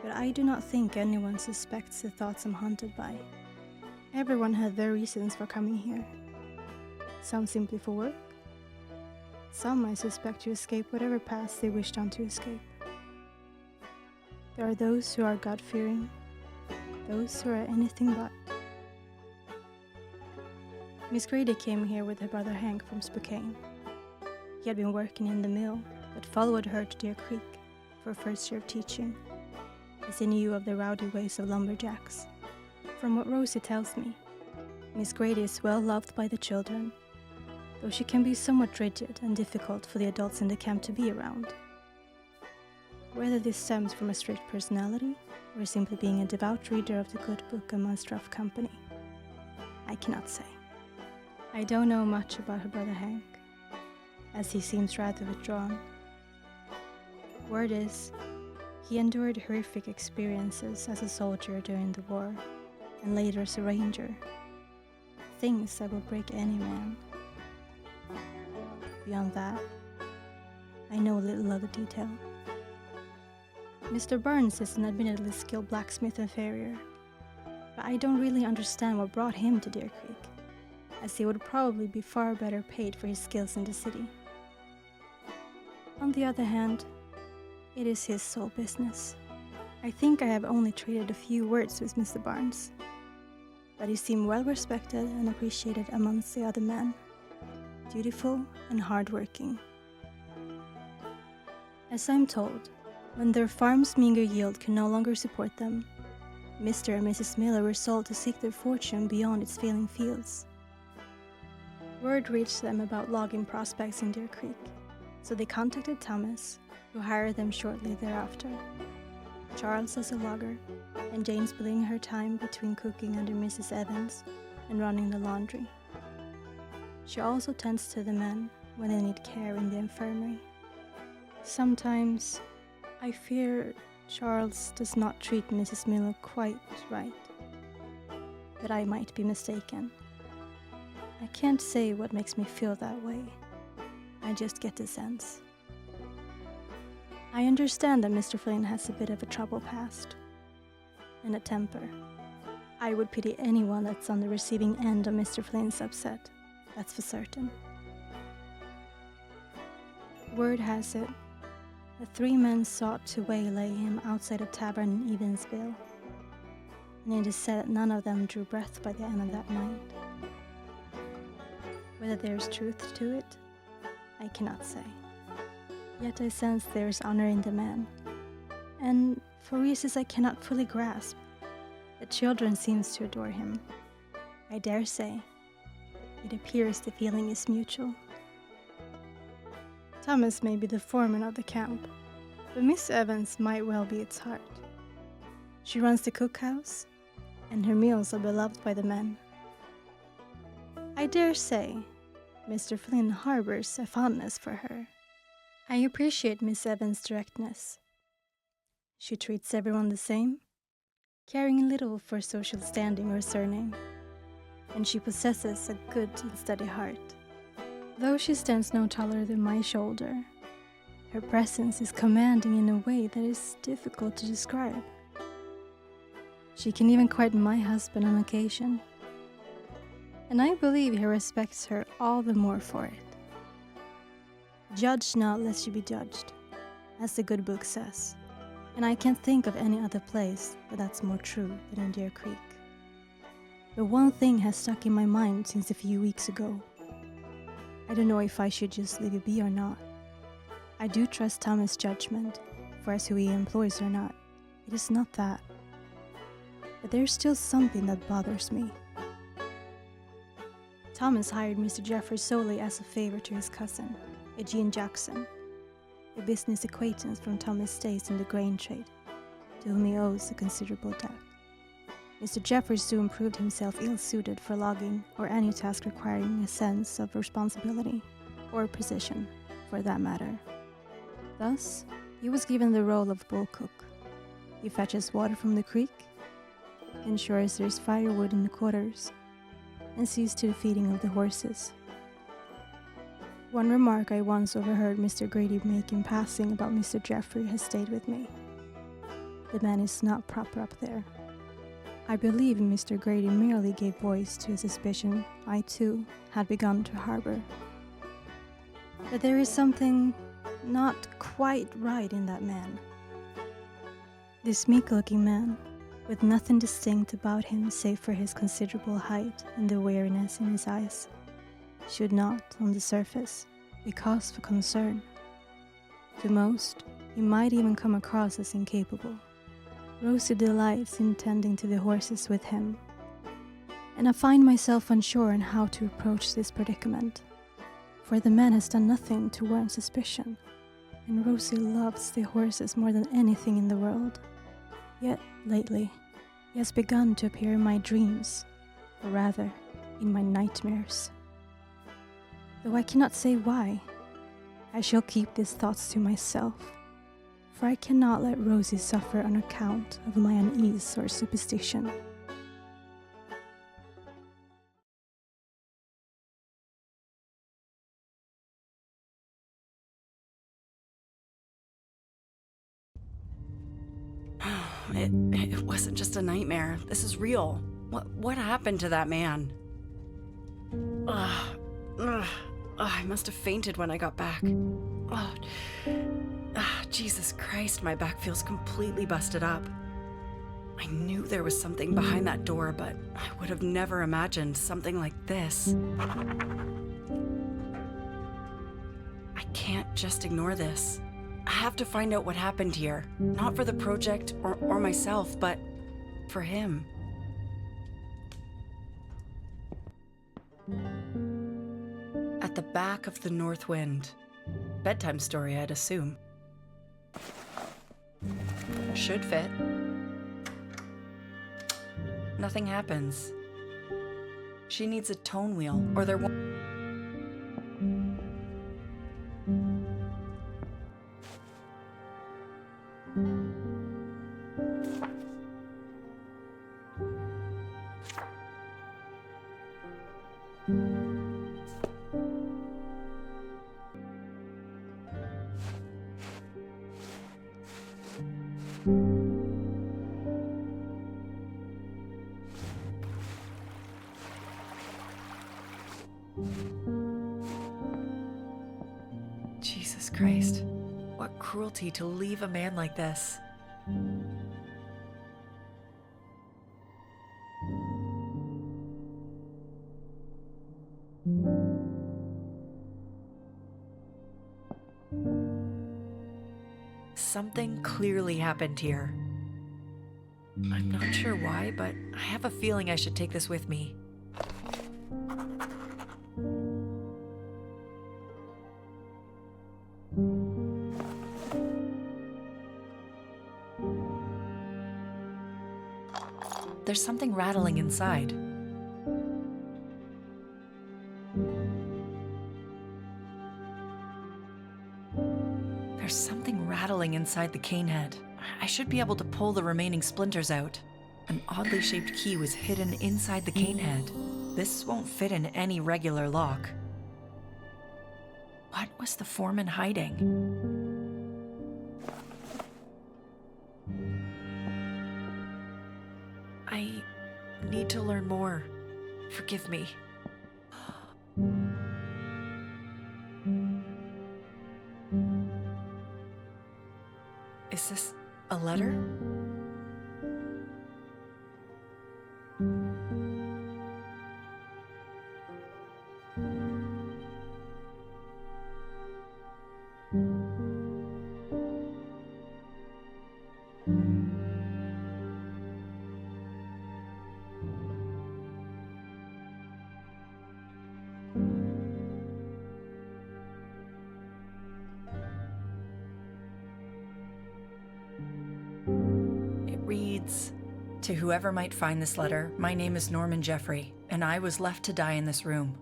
But I do not think anyone suspects the thoughts I'm haunted by. Everyone had their reasons for coming here. Some simply for work. Some I suspect to escape whatever past they wished on to escape. There are those who are God-fearing, those who are anything but. Miss Grady came here with her brother Hank from Spokane. He had been working in the mill, but followed her to Deer Creek for first year of teaching, as he knew of the rowdy ways of lumberjacks. From what Rosie tells me, Miss Grady is well loved by the children, though she can be somewhat rigid and difficult for the adults in the camp to be around. Whether this stems from a strict personality or simply being a devout reader of the good book amongst rough company, I cannot say. I don't know much about her brother Hank, as he seems rather withdrawn. Word is, He endured horrific experiences as a soldier during the war, and later as a ranger. Things that will break any man. Beyond that, I know little of the detail. Mr. Burns is an admittedly skilled blacksmith and farrier, but I don't really understand what brought him to Deer Creek, as he would probably be far better paid for his skills in the city. On the other hand, it is his sole business. I think I have only traded a few words with Mr. Barnes, but he seemed well respected and appreciated amongst the other men, dutiful and hardworking. As I'm told, when their farm's meager yield could no longer support them, Mr. and Mrs. Miller resolved to seek their fortune beyond its failing fields. Word reached them about logging prospects in Deer Creek, so they contacted Thomas, who hired them shortly thereafter. Charles as a logger, and Jane splitting her time between cooking under Mrs. Evans and running the laundry. She also tends to the men when they need care in the infirmary. Sometimes I fear Charles does not treat Mrs. Miller quite right, but I might be mistaken. I can't say what makes me feel that way. I just get the sense. I understand that Mr. Flynn has a bit of a troubled past and a temper. I would pity anyone that's on the receiving end of Mr. Flynn's upset, that's for certain. Word has it, the 3 men sought to waylay him outside a tavern in Evansville, and it is said that none of them drew breath by the end of that night. Whether there's truth to it, I cannot say. Yet I sense there is honor in the man, and for reasons I cannot fully grasp, the children seems to adore him. I dare say, it appears the feeling is mutual. Thomas may be the foreman of the camp, but Miss Evans might well be its heart. She runs the cookhouse, and her meals are beloved by the men. I dare say, Mr. Flynn harbors a fondness for her. I appreciate Miss Evans' directness. She treats everyone the same, caring little for social standing or surname, and she possesses a good and steady heart. Though she stands no taller than my shoulder, her presence is commanding in a way that is difficult to describe. She can even quiet my husband on occasion, and I believe he respects her all the more for it. Judge not lest you be judged, as the good book says, and I can't think of any other place that's more true than in Deer Creek. But one thing has stuck in my mind since a few weeks ago. I don't know if I should just leave it be or not. I do trust Thomas' judgment, for as who he employs or not, it is not that. But there's still something that bothers me. Thomas hired Mr. Jeffrey solely as a favor to his cousin, Eugene Jackson, a business acquaintance from Thomas' days in the grain trade, to whom he owes a considerable debt. Mr. Jeffrey soon proved himself ill-suited for logging or any task requiring a sense of responsibility, or precision, for that matter. Thus, he was given the role of bull cook. He fetches water from the creek, ensures there is firewood in the quarters, and sees to the feeding of the horses. One remark I once overheard Mr. Grady make in passing about Mr. Jeffrey has stayed with me. The man is not proper up there. I believe Mr. Grady merely gave voice to a suspicion I too had begun to harbor. But there is something not quite right in that man. This meek-looking man, with nothing distinct about him save for his considerable height and the weariness in his eyes, should not, on the surface, be cause for concern. To most, he might even come across as incapable. Rosie delights in tending to the horses with him, and I find myself unsure on how to approach this predicament, for the man has done nothing to warrant suspicion, and Rosie loves the horses more than anything in the world. Yet, lately, he has begun to appear in my dreams, or rather, in my nightmares. Though I cannot say why, I shall keep these thoughts to myself, for I cannot let Rosie suffer on account of my unease or superstition. It wasn't just a nightmare. This is real. What happened to that man? I must have fainted when I got back. Jesus Christ, my back feels completely busted up. I knew there was something behind that door, but I would have never imagined something like this. I can't just ignore this. I have to find out what happened here. Not for the project or myself, but for him. At the back of the North Wind. Bedtime story, I'd assume. Should fit. Nothing happens. She needs a tone wheel, or there won't. Jesus Christ. What cruelty to leave a man like this. Something clearly happened here. I'm not sure why, but I have a feeling I should take this with me. There's something rattling inside. There's something rattling inside the cane head. I should be able to pull the remaining splinters out. An oddly shaped key was hidden inside the cane head. This won't fit in any regular lock. What was the foreman hiding? I need to learn more. Forgive me. Is this a letter? It reads, "To whoever might find this letter, my name is Norman Jeffrey, and I was left to die in this room.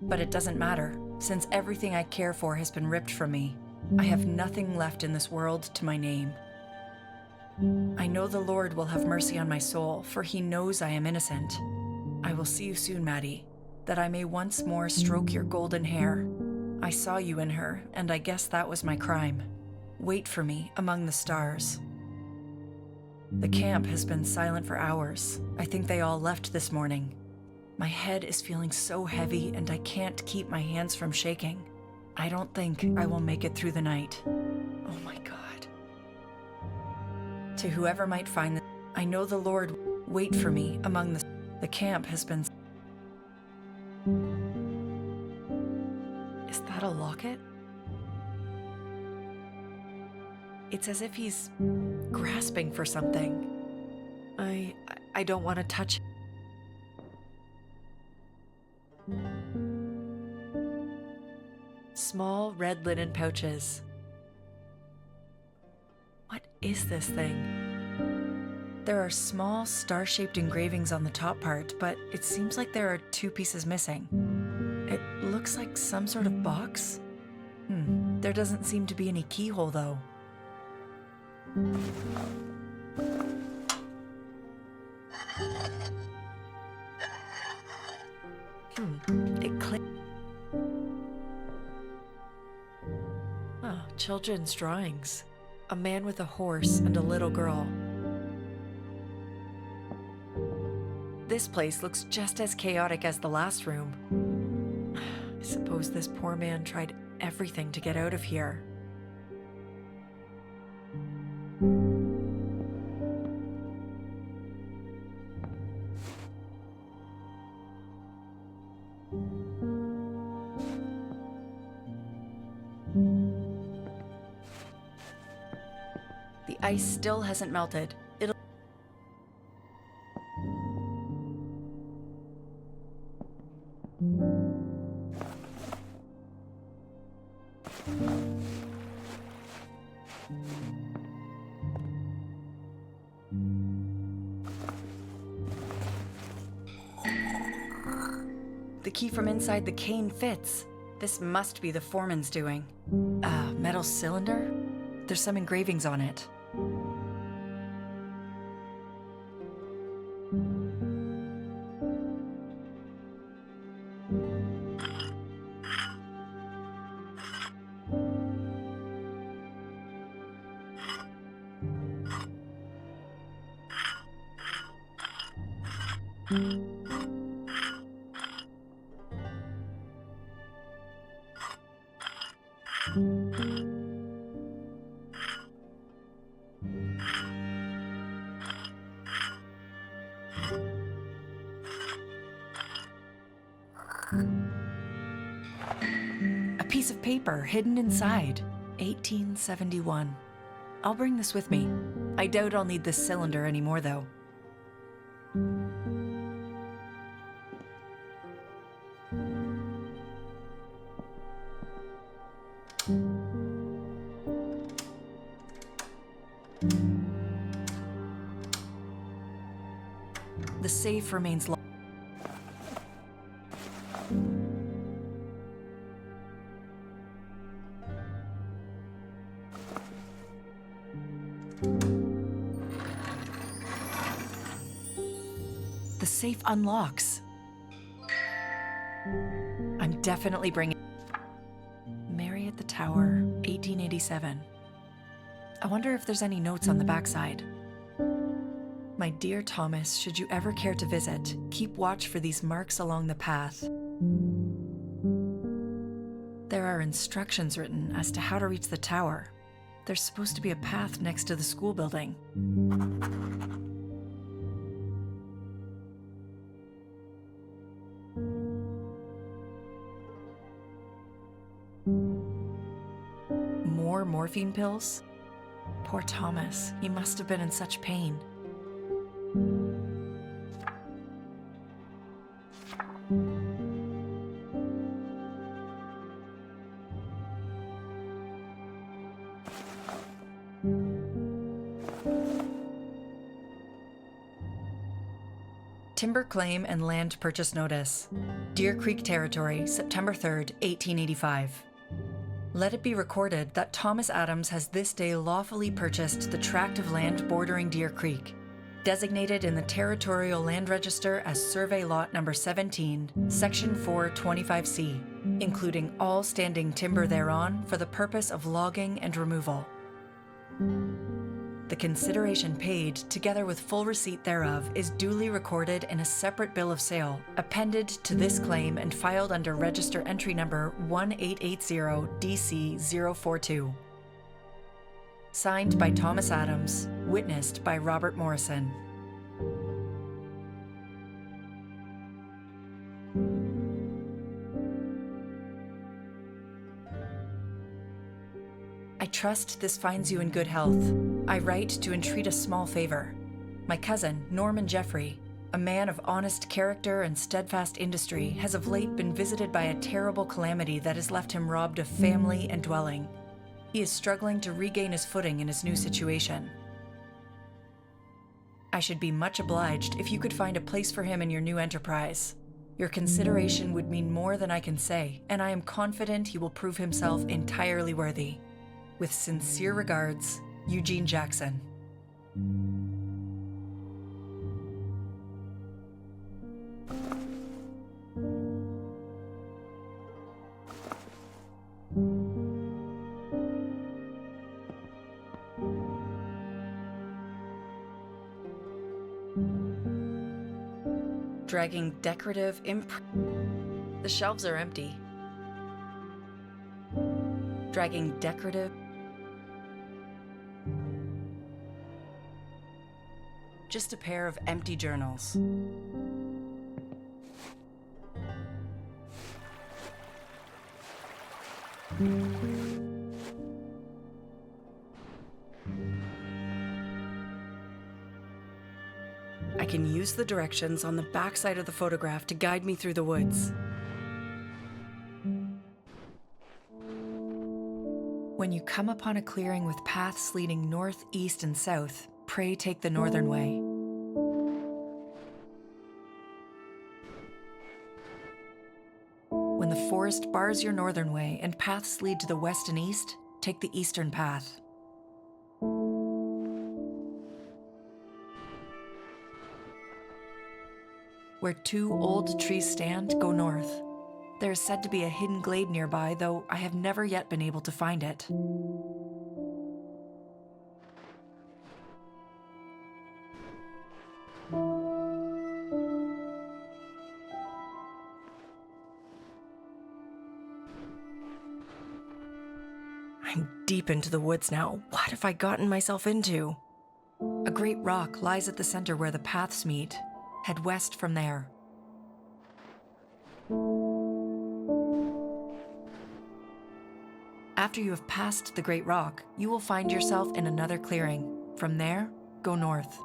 But it doesn't matter, since everything I care for has been ripped from me. I have nothing left in this world to my name. I know the Lord will have mercy on my soul, for he knows I am innocent. I will see you soon, Maddie, that I may once more stroke your golden hair. I saw you in her, and I guess that was my crime. Wait for me among the stars." The camp has been silent for hours. I think they all left this morning. My head is feeling so heavy and I can't keep my hands from shaking. I don't think I will make it through the night. Oh my God. To whoever might find this, I know the Lord. Wait for me among the camp has been. Is that a locket? It's as if he's grasping for something. I don't want to touch it. Small red linen pouches. What is this thing? There are small star-shaped engravings on the top part, but it seems like there are two pieces missing. It looks like some sort of box. There doesn't seem to be any keyhole though. It clicked. Oh, children's drawings. A man with a horse and a little girl. This place looks just as chaotic as the last room. I suppose this poor man tried everything to get out of here. The ice still hasn't melted. It'll. The key from inside the cane fits. This must be the foreman's doing. A metal cylinder? There's some engravings on it. A piece of paper hidden inside. 1871. I'll bring this with me. I doubt I'll need this cylinder anymore, though. The safe remains locked. The safe unlocks. I'm definitely bringing. Mary at the Tower, 1887. I wonder if there's any notes on the backside. My dear Thomas, should you ever care to visit, keep watch for these marks along the path. There are instructions written as to how to reach the tower. There's supposed to be a path next to the school building. More morphine pills? Poor Thomas, he must have been in such pain. Timber claim and land purchase notice. Deer Creek Territory, September 3rd, 1885. Let it be recorded that Thomas Adams has this day lawfully purchased the tract of land bordering Deer Creek, designated in the Territorial Land Register as Survey Lot Number 17, Section 425C, including all standing timber thereon for the purpose of logging and removal. The consideration paid, together with full receipt thereof, is duly recorded in a separate bill of sale, appended to this claim and filed under Register Entry Number 1880-DC-042. Signed by Thomas Adams, witnessed by Robert Morrison. I trust this finds you in good health. I write to entreat a small favor. My cousin, Norman Jeffrey, a man of honest character and steadfast industry, has of late been visited by a terrible calamity that has left him robbed of family and dwelling. He is struggling to regain his footing in his new situation. I should be much obliged if you could find a place for him in your new enterprise. Your consideration would mean more than I can say, and I am confident he will prove himself entirely worthy. With sincere regards, Eugene Jackson. Dragging decorative The shelves are empty. dragging decorative. Just a pair of empty journals. I can use the directions on the backside of the photograph to guide me through the woods. When you come upon a clearing with paths leading north, east, and south, pray take the northern way. When the forest bars your northern way and paths lead to the west and east, take the eastern path. Where two old trees stand, go north. There is said to be a hidden glade nearby, though I have never yet been able to find it. I'm deep into the woods now. What have I gotten myself into? A great rock lies at the center where the paths meet. Head west from there. After you have passed the great rock, you will find yourself in another clearing. From there, go north.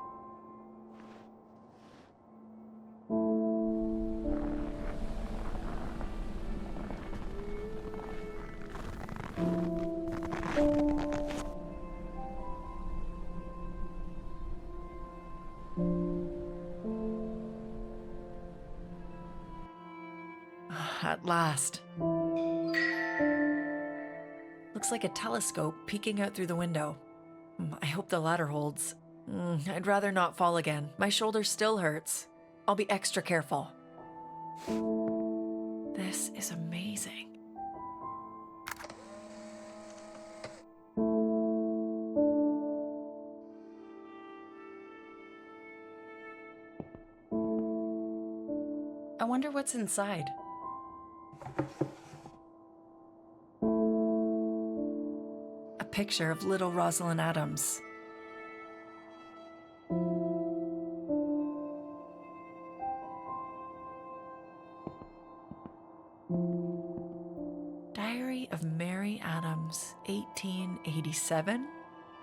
At last. Looks like a telescope peeking out through the window. I hope the ladder holds. I'd rather not fall again. My shoulder still hurts. I'll be extra careful. This is amazing. I wonder what's inside. A picture of little Rosalind Adams. Diary of Mary Adams, 1887?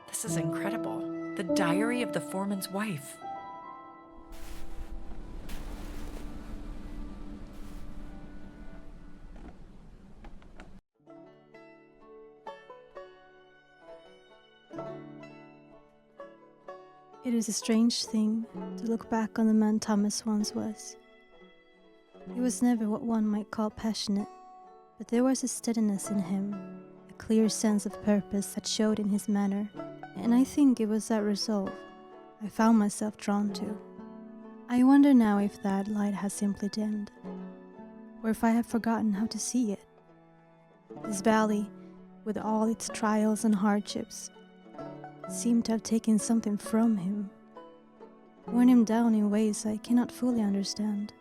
This is incredible. The diary of the foreman's wife. It is a strange thing to look back on the man Thomas once was. He was never what one might call passionate, but there was a steadiness in him, a clear sense of purpose that showed in his manner, and I think it was that resolve I found myself drawn to. I wonder now if that light has simply dimmed, or if I have forgotten how to see it. This valley, with all its trials and hardships, seemed to have taken something from him, worn him down in ways I cannot fully understand.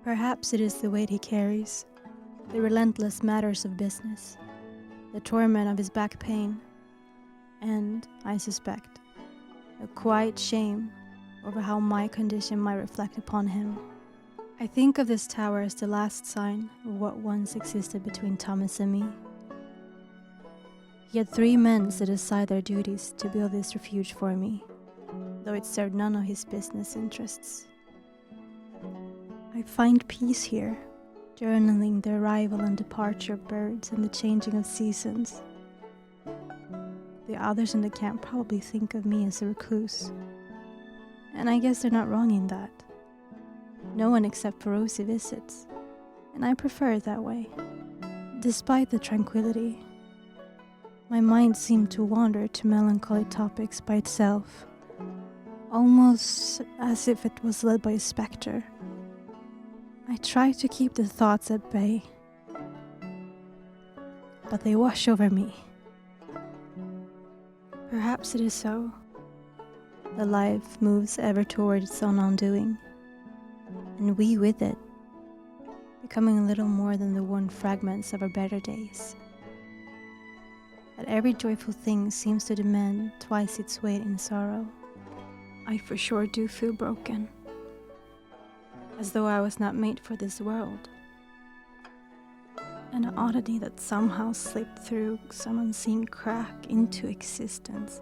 Perhaps it is the weight he carries, the relentless matters of business, the torment of his back pain, and, I suspect, a quiet shame over how my condition might reflect upon him. I think of this tower as the last sign of what once existed between Thomas and me. He had 3 men set aside their duties to build this refuge for me, though it served none of his business interests. I find peace here, journaling the arrival and departure of birds and the changing of seasons. The others in the camp probably think of me as a recluse, and I guess they're not wrong in that. No one except Ferosi visits, and I prefer it that way, despite the tranquility. My mind seemed to wander to melancholy topics by itself, almost as if it was led by a spectre. I tried to keep the thoughts at bay, but they wash over me. Perhaps it is so. The life moves ever toward its own undoing, and we with it, becoming little more than the worn fragments of our better days. That every joyful thing seems to demand twice its weight in sorrow. I for sure do feel broken, as though I was not made for this world. An oddity that somehow slipped through some unseen crack into existence,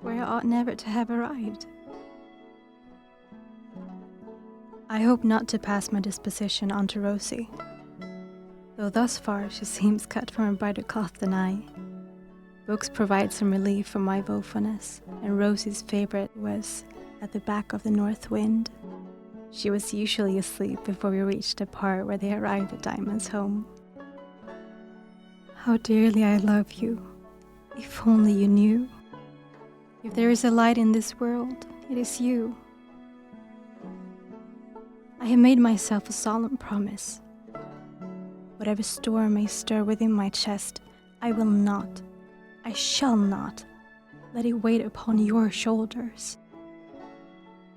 where I ought never to have arrived. I hope not to pass my disposition on to Rosie, though thus far she seems cut from a brighter cloth than I. Books provide some relief from my woefulness, and Rosie's favorite was At the Back of the North Wind. She was usually asleep before we reached the part where they arrived at Diamond's home. How dearly I love you. If only you knew. If there is a light in this world, it is you. I have made myself a solemn promise. Whatever storm may stir within my chest, I shall not let it wait upon your shoulders.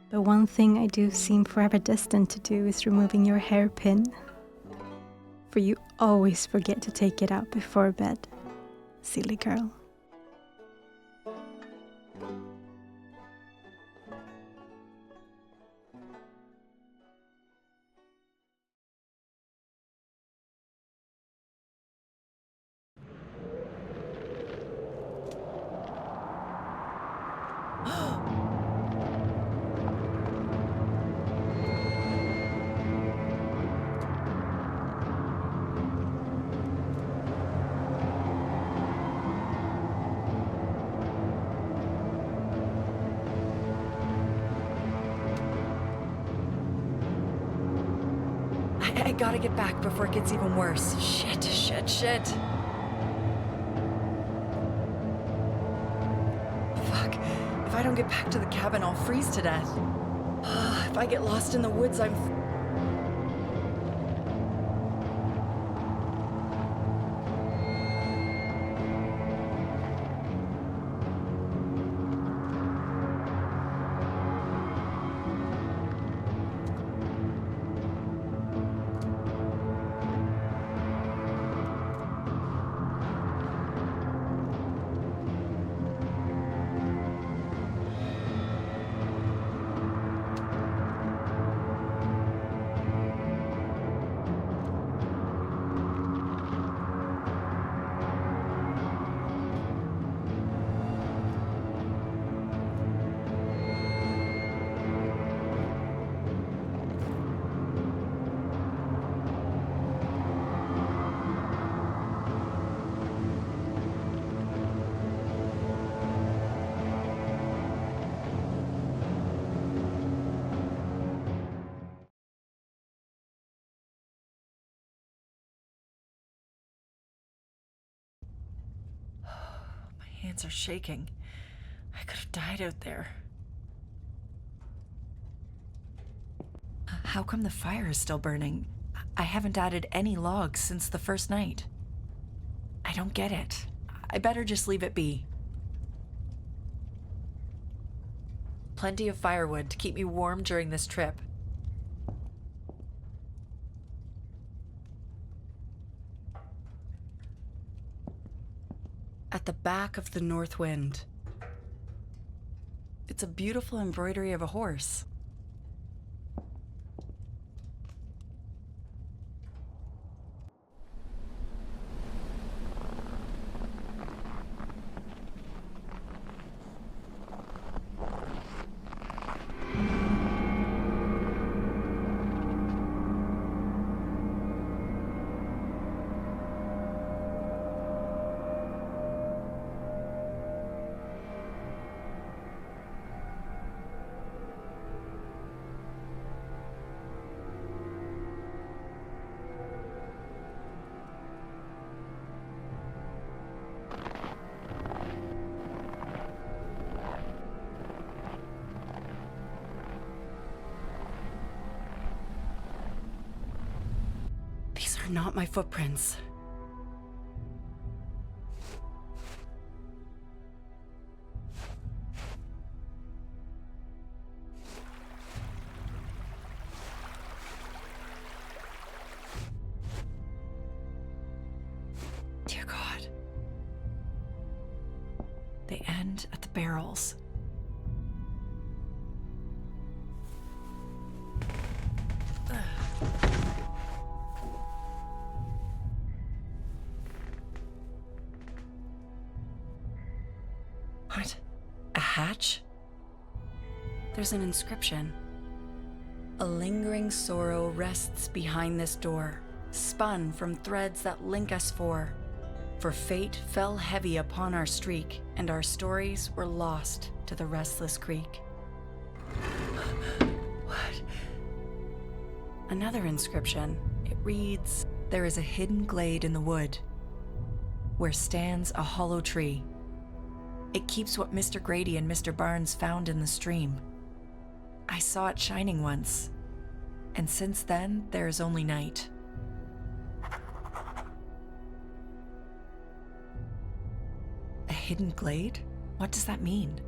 But one thing I do seem forever destined to do is removing your hairpin. For you always forget to take it out before bed, silly girl. I gotta get back before it gets even worse. Shit. Fuck. If I don't get back to the cabin, I'll freeze to death. If I get lost in the woods, I'm... My hands are shaking. I could have died out there. How come the fire is still burning? I haven't added any logs since the first night. I don't get it. I better just leave it be. Plenty of firewood to keep me warm during this trip. At the Back of the North Wind. It's a beautiful embroidery of a horse. Not my footprints. Dear God. They end at the barrels. What? A hatch? There's an inscription. A lingering sorrow rests behind this door, spun from threads that link us four. For fate fell heavy upon our streak, and our stories were lost to the restless creek. What? Another inscription. It reads, "There is a hidden glade in the wood, where stands a hollow tree. It keeps what Mr. Grady and Mr. Barnes found in the stream. I saw it shining once, and since then there is only night." A hidden glade? What does that mean?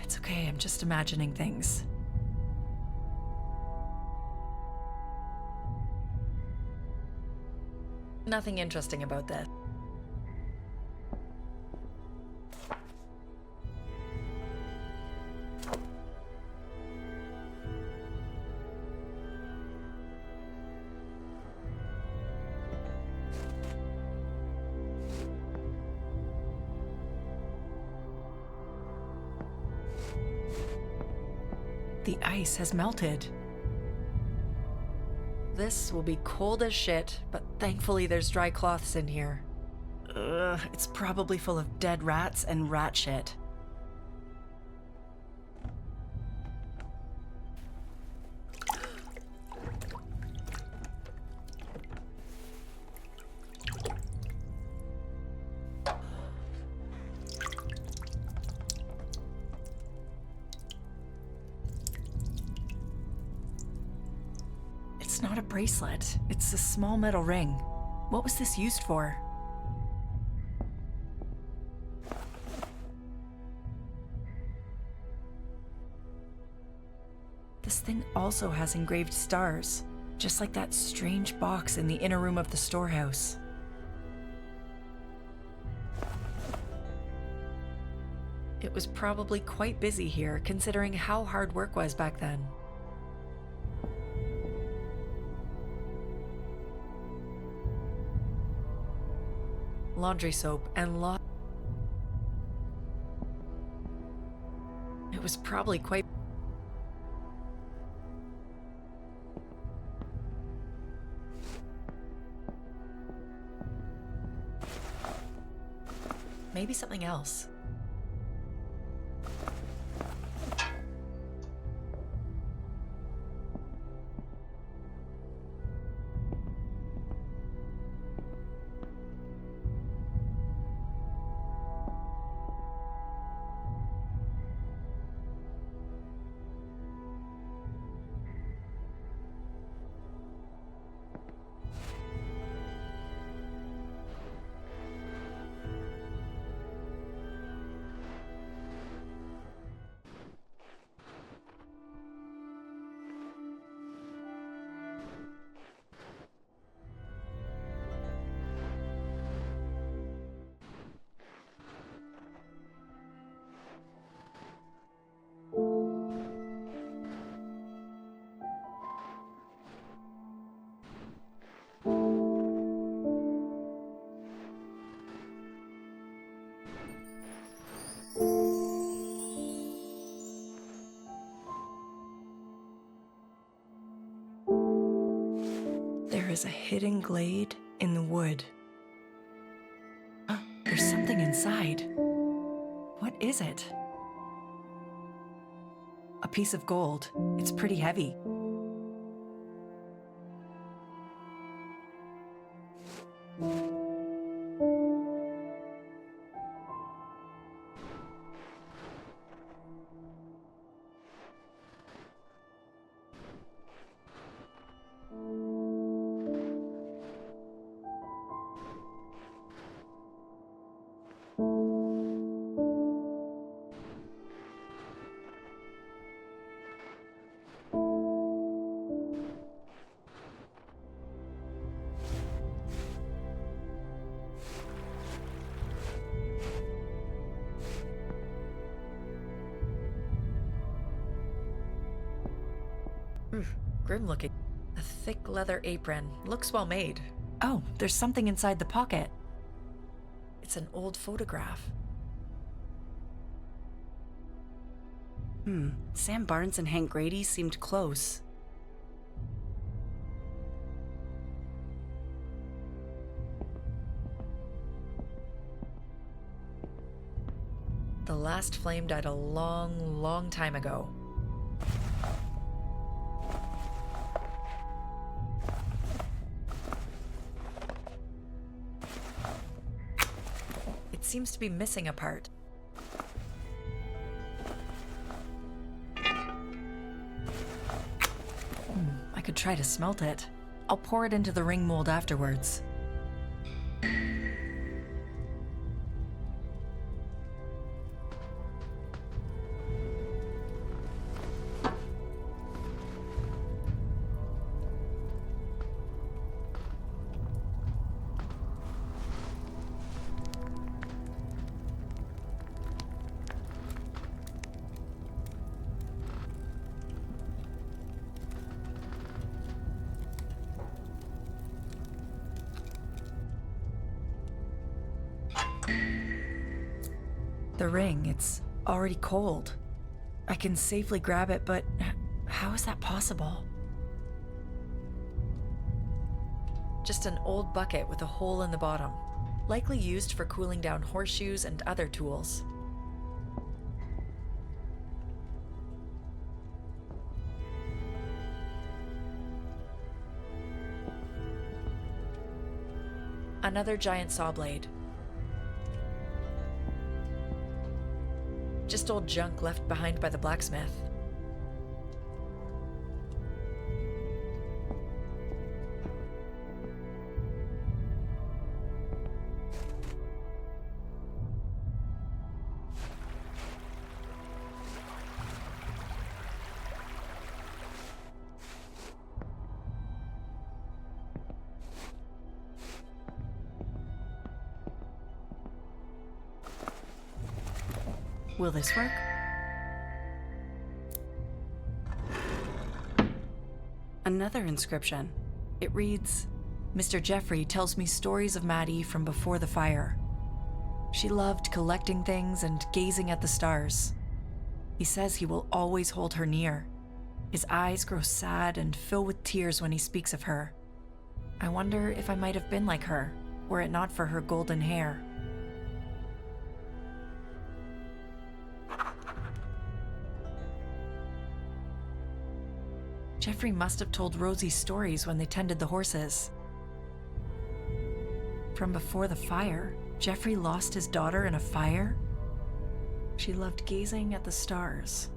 It's okay, I'm just imagining things. Nothing interesting about that. The ice has melted. This will be cold as shit, but thankfully there's dry cloths in here. Ugh, it's probably full of dead rats and rat shit. It's not a bracelet. It's a small metal ring. What was this used for? This thing also has engraved stars, just like that strange box in the inner room of the storehouse. It was probably quite busy here, considering how hard work was back then. Laundry soap and It was probably quite... Maybe something else. is a hidden glade in the wood. There's something inside. What is it? A piece of gold. It's pretty heavy. Grim looking. A thick leather apron. Looks well made. Oh, there's something inside the pocket. It's an old photograph. Sam Barnes and Hank Grady seemed close. The last flame died a long, long time ago. It seems to be missing a part. I could try to smelt it. I'll pour it into the ring mold afterwards. The ring, it's already cold. I can safely grab it, but how is that possible? Just an old bucket with a hole in the bottom. Likely used for cooling down horseshoes and other tools. Another giant saw blade. Just old junk left behind by the blacksmith. Will this work? Another inscription. It reads, Mr. Jeffrey tells me stories of Maddie from before the fire. She loved collecting things and gazing at the stars. He says he will always hold her near. His eyes grow sad and fill with tears when he speaks of her. I wonder if I might have been like her, were it not for her golden hair. Jeffrey must have told Rosie stories when they tended the horses. From before the fire, Jeffrey lost his daughter in a fire? She loved gazing at the stars.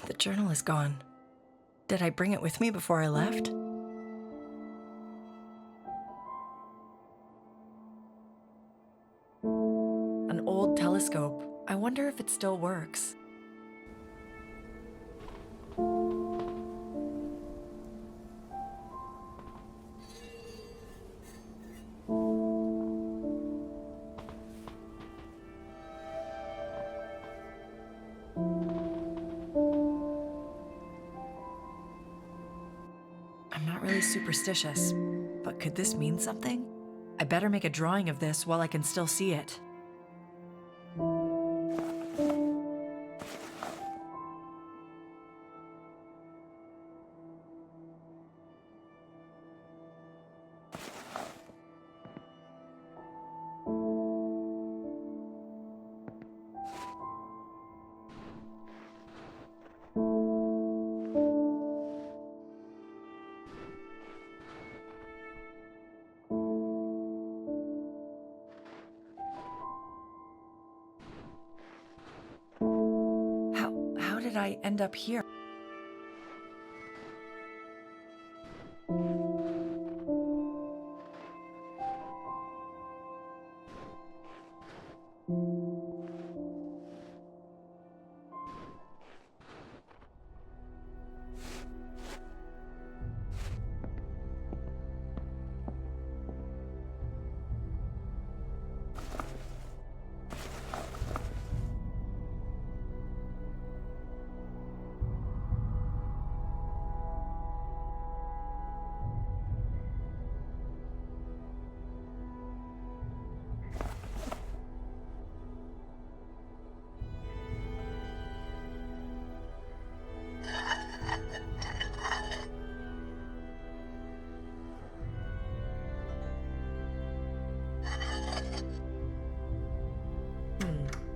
The journal is gone. Did I bring it with me before I left? An old telescope. I wonder if it still works. I'm not really superstitious, but could this mean something? I better make a drawing of this while I can still see it. How did I end up here?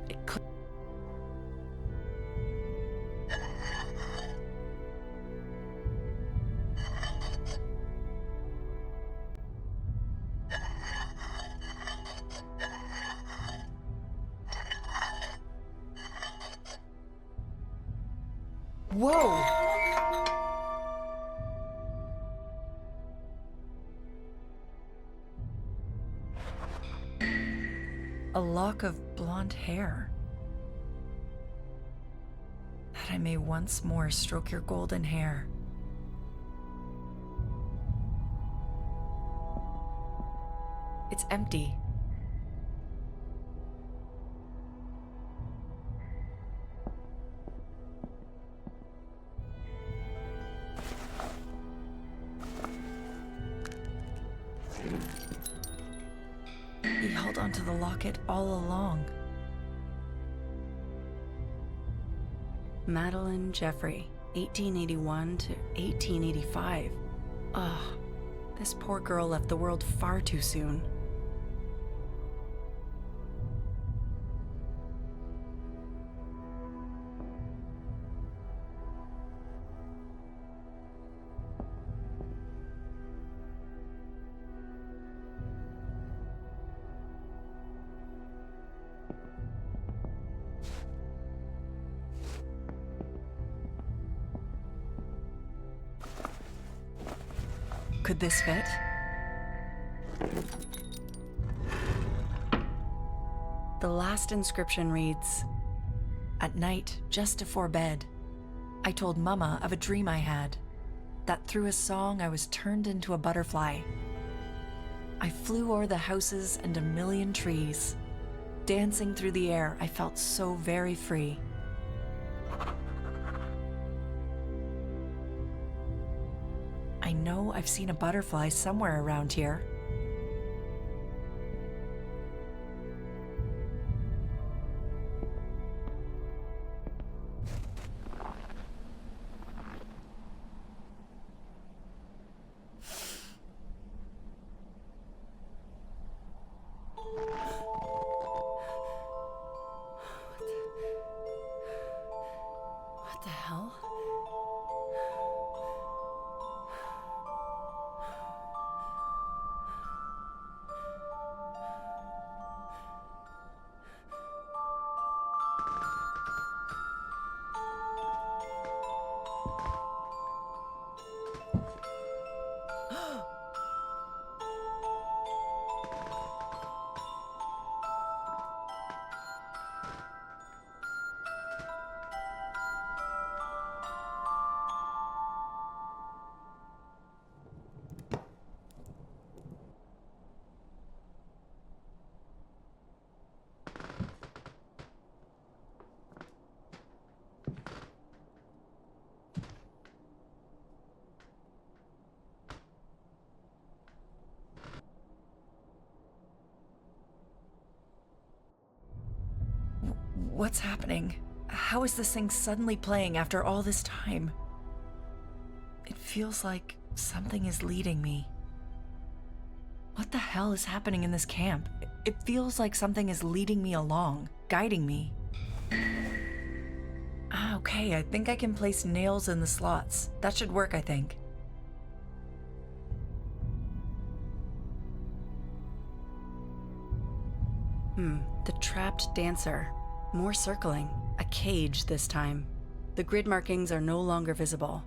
It could. Whoa! A lock of blonde hair. That I may once more stroke your golden hair. It's empty. He held onto the locket all along. Madeline Jeffrey, 1881 to 1885. Ugh, this poor girl left the world far too soon. Could this fit? The last inscription reads, "At night, just before bed, I told Mama of a dream I had, that through a song I was turned into a butterfly. I flew o'er the houses and a million trees. Dancing through the air, I felt so very free. I know I've seen a butterfly somewhere around here." What the hell? What's happening? How is this thing suddenly playing after all this time? It feels like something is leading me. What the hell is happening in this camp? It feels like something is leading me along, guiding me. Ah, okay, I think I can place nails in the slots. That should work, I think. The trapped dancer. More circling. A cage this time. The grid markings are no longer visible.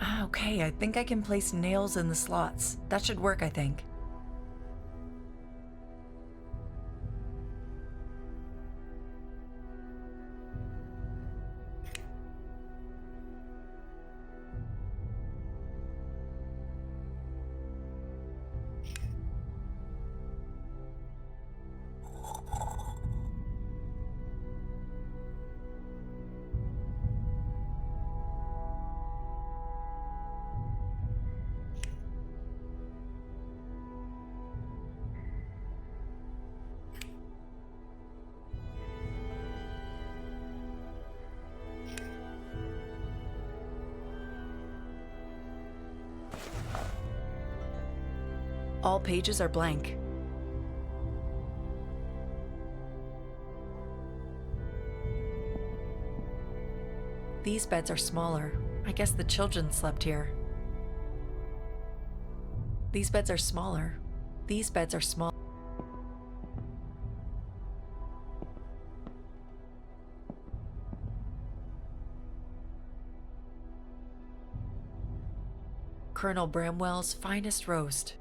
Ah, okay, I think I can place nails in the slots. That should work, I think. All pages are blank. These beds are smaller. I guess the children slept here. These beds are smaller. These beds are small. Colonel Bramwell's finest roast.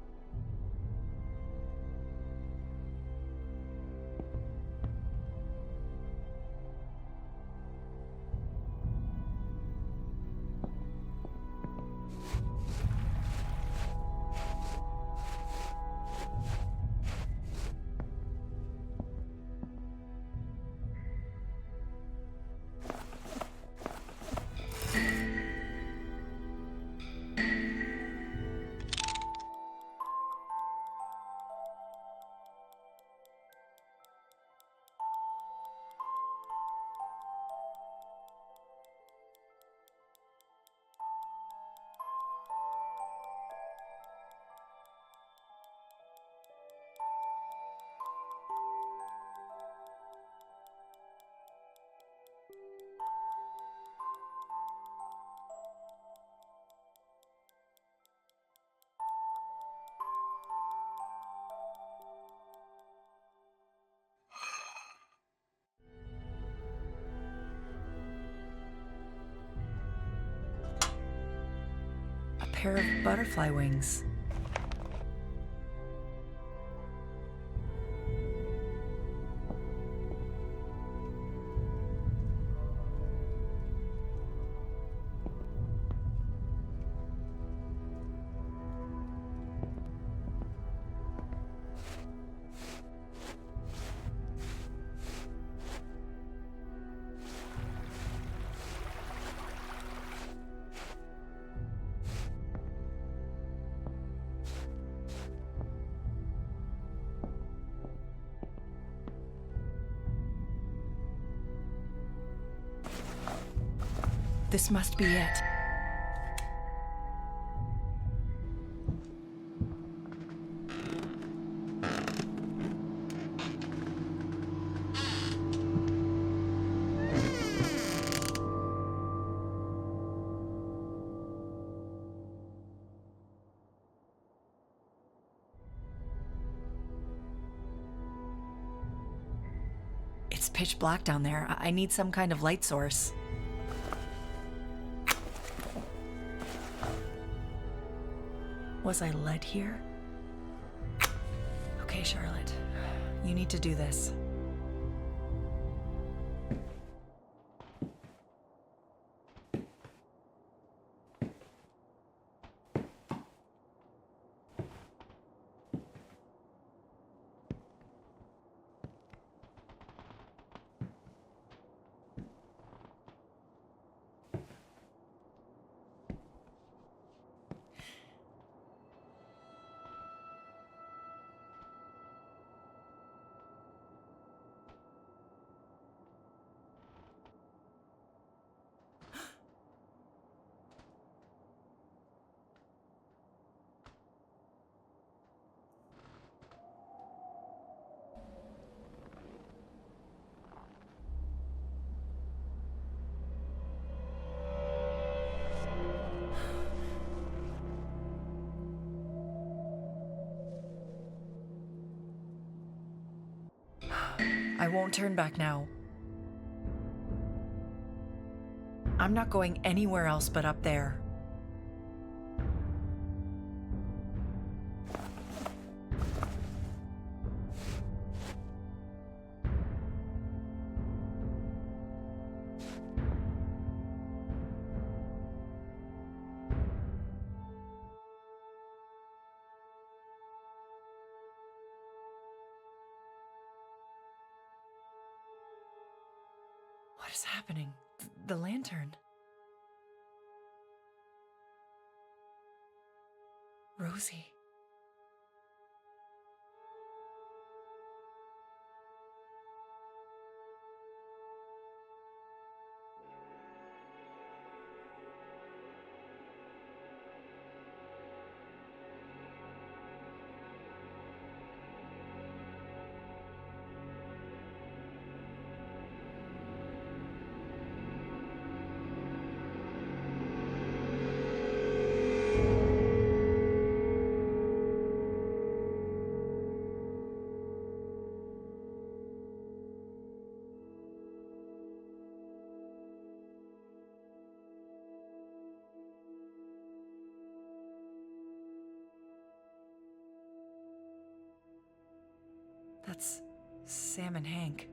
A pair of butterfly wings. This must be it. It's pitch black down there. I need some kind of light source. Was I led here? Okay, Charlotte. You need to do this. I won't turn back now. I'm not going anywhere else but up there. What is happening? The lantern. Rosie. That's Sam and Hank.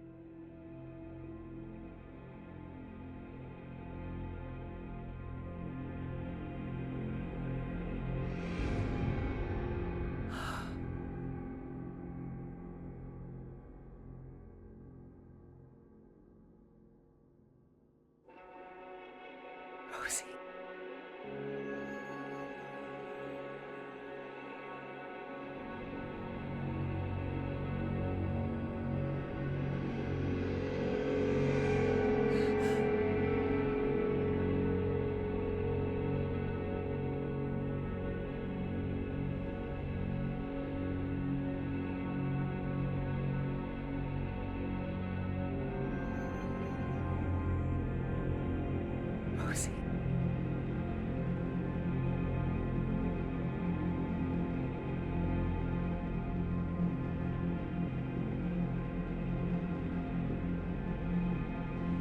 Rosie. Rosie.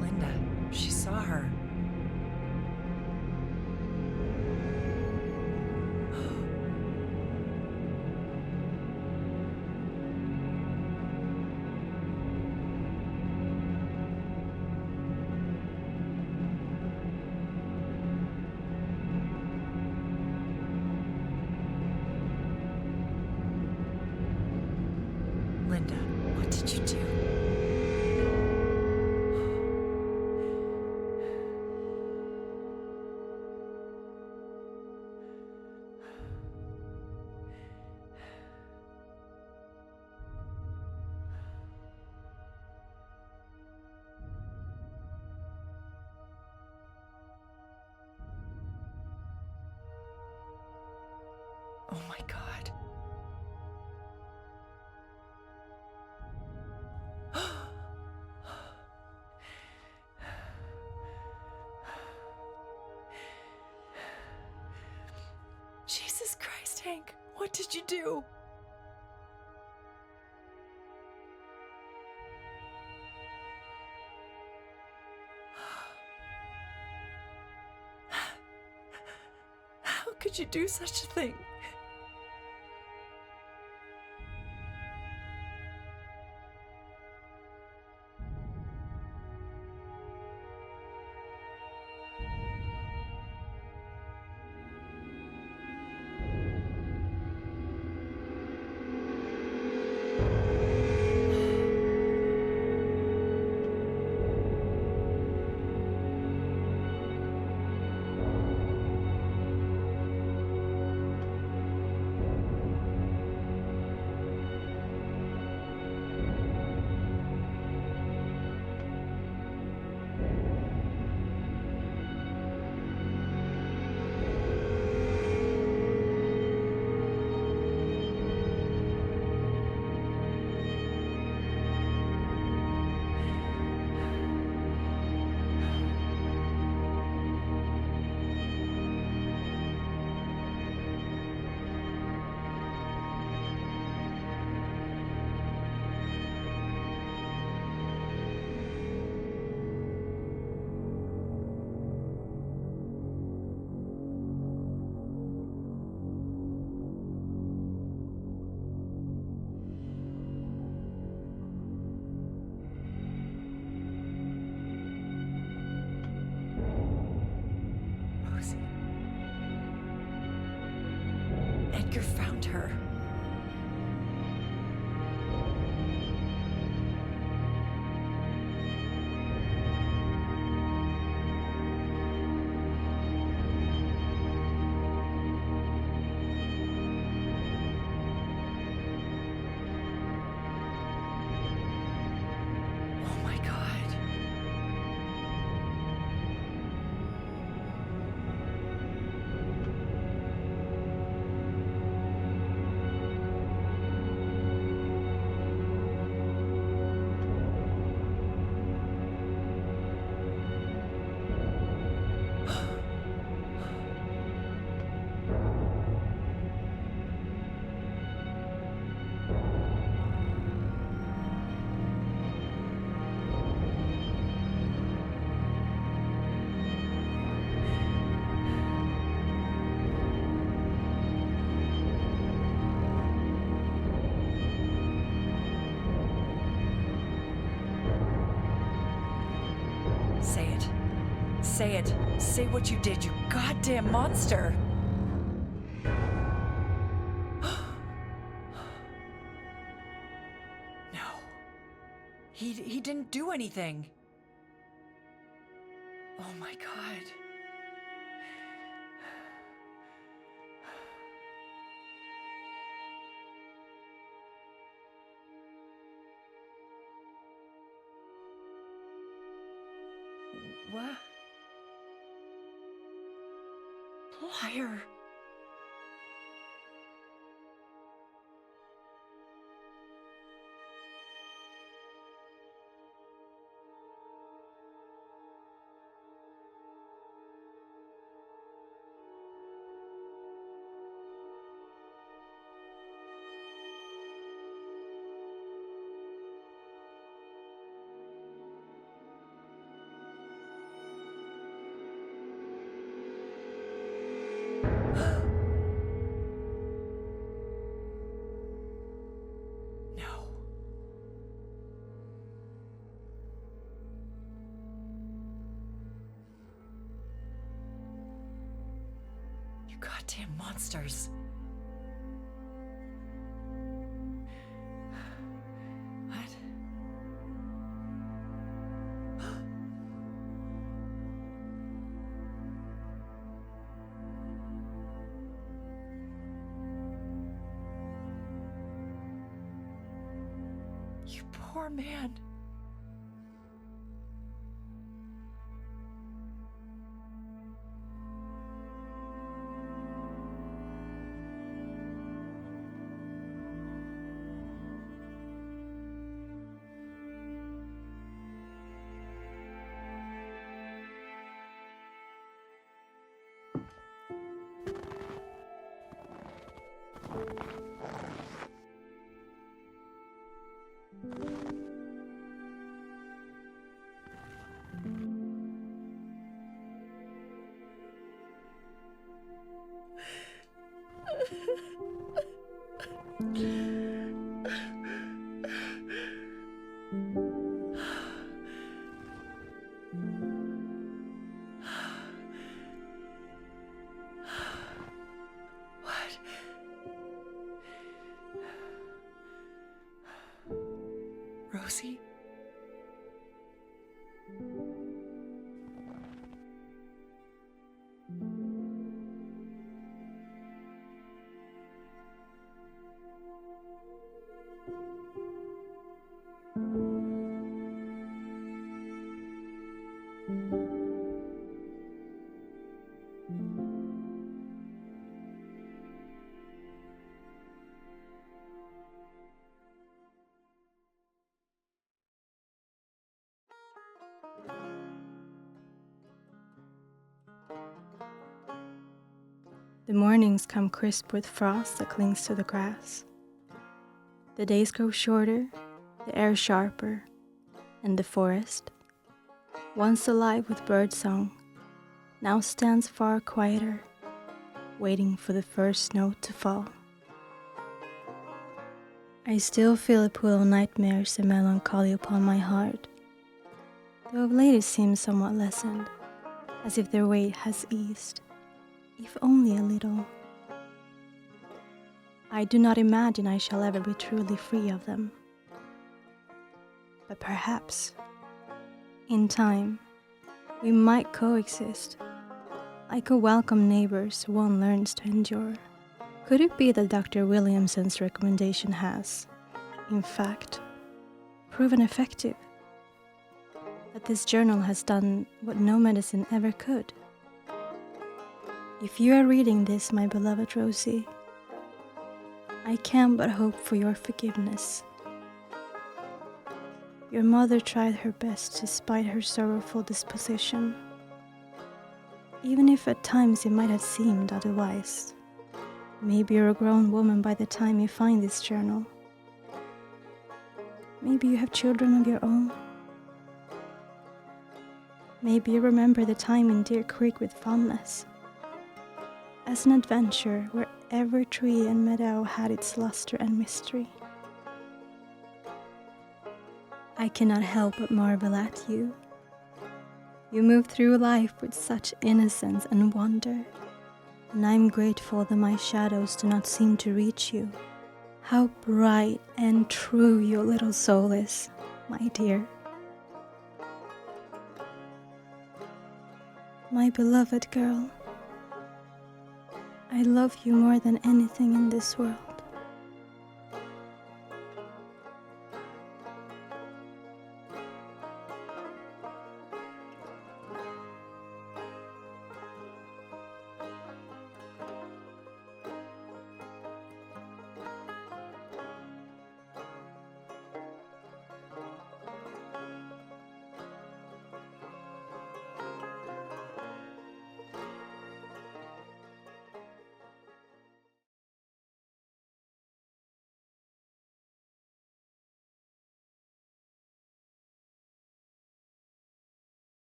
Linda, she saw her. Linda, what did you do? Oh my God. Jesus Christ, Hank, what did you do? How could you do such a thing? find her. Oh my God. Say it. Say it. Say what you did, you goddamn monster. No. He didn't do anything. Oh my God. What? Liar. No. You goddamn monsters. What? You poor man. What? Rosie? The mornings come crisp with frost that clings to the grass. The days grow shorter, the air sharper, and the forest, once alive with birdsong, now stands far quieter, waiting for the first snow to fall. I still feel a pull of nightmares and melancholy upon my heart, though of late it seems somewhat lessened, as if their weight has eased, if only a little. I do not imagine I shall ever be truly free of them. But perhaps, in time, we might coexist, like a welcome neighbors one learns to endure. Could it be that Dr. Williamson's recommendation has, in fact, proven effective? That this journal has done what no medicine ever could? If you are reading this, my beloved Rosie, I can but hope for your forgiveness. Your mother tried her best despite her sorrowful disposition, even if at times it might have seemed otherwise. Maybe you're a grown woman by the time you find this journal. Maybe you have children of your own. Maybe you remember the time in Deer Creek with fondness, as an adventure where every tree and meadow had its luster and mystery. I cannot help but marvel at you. You move through life with such innocence and wonder, and I'm grateful that my shadows do not seem to reach you. How bright and true your little soul is, my dear. My beloved girl, I love you more than anything in this world.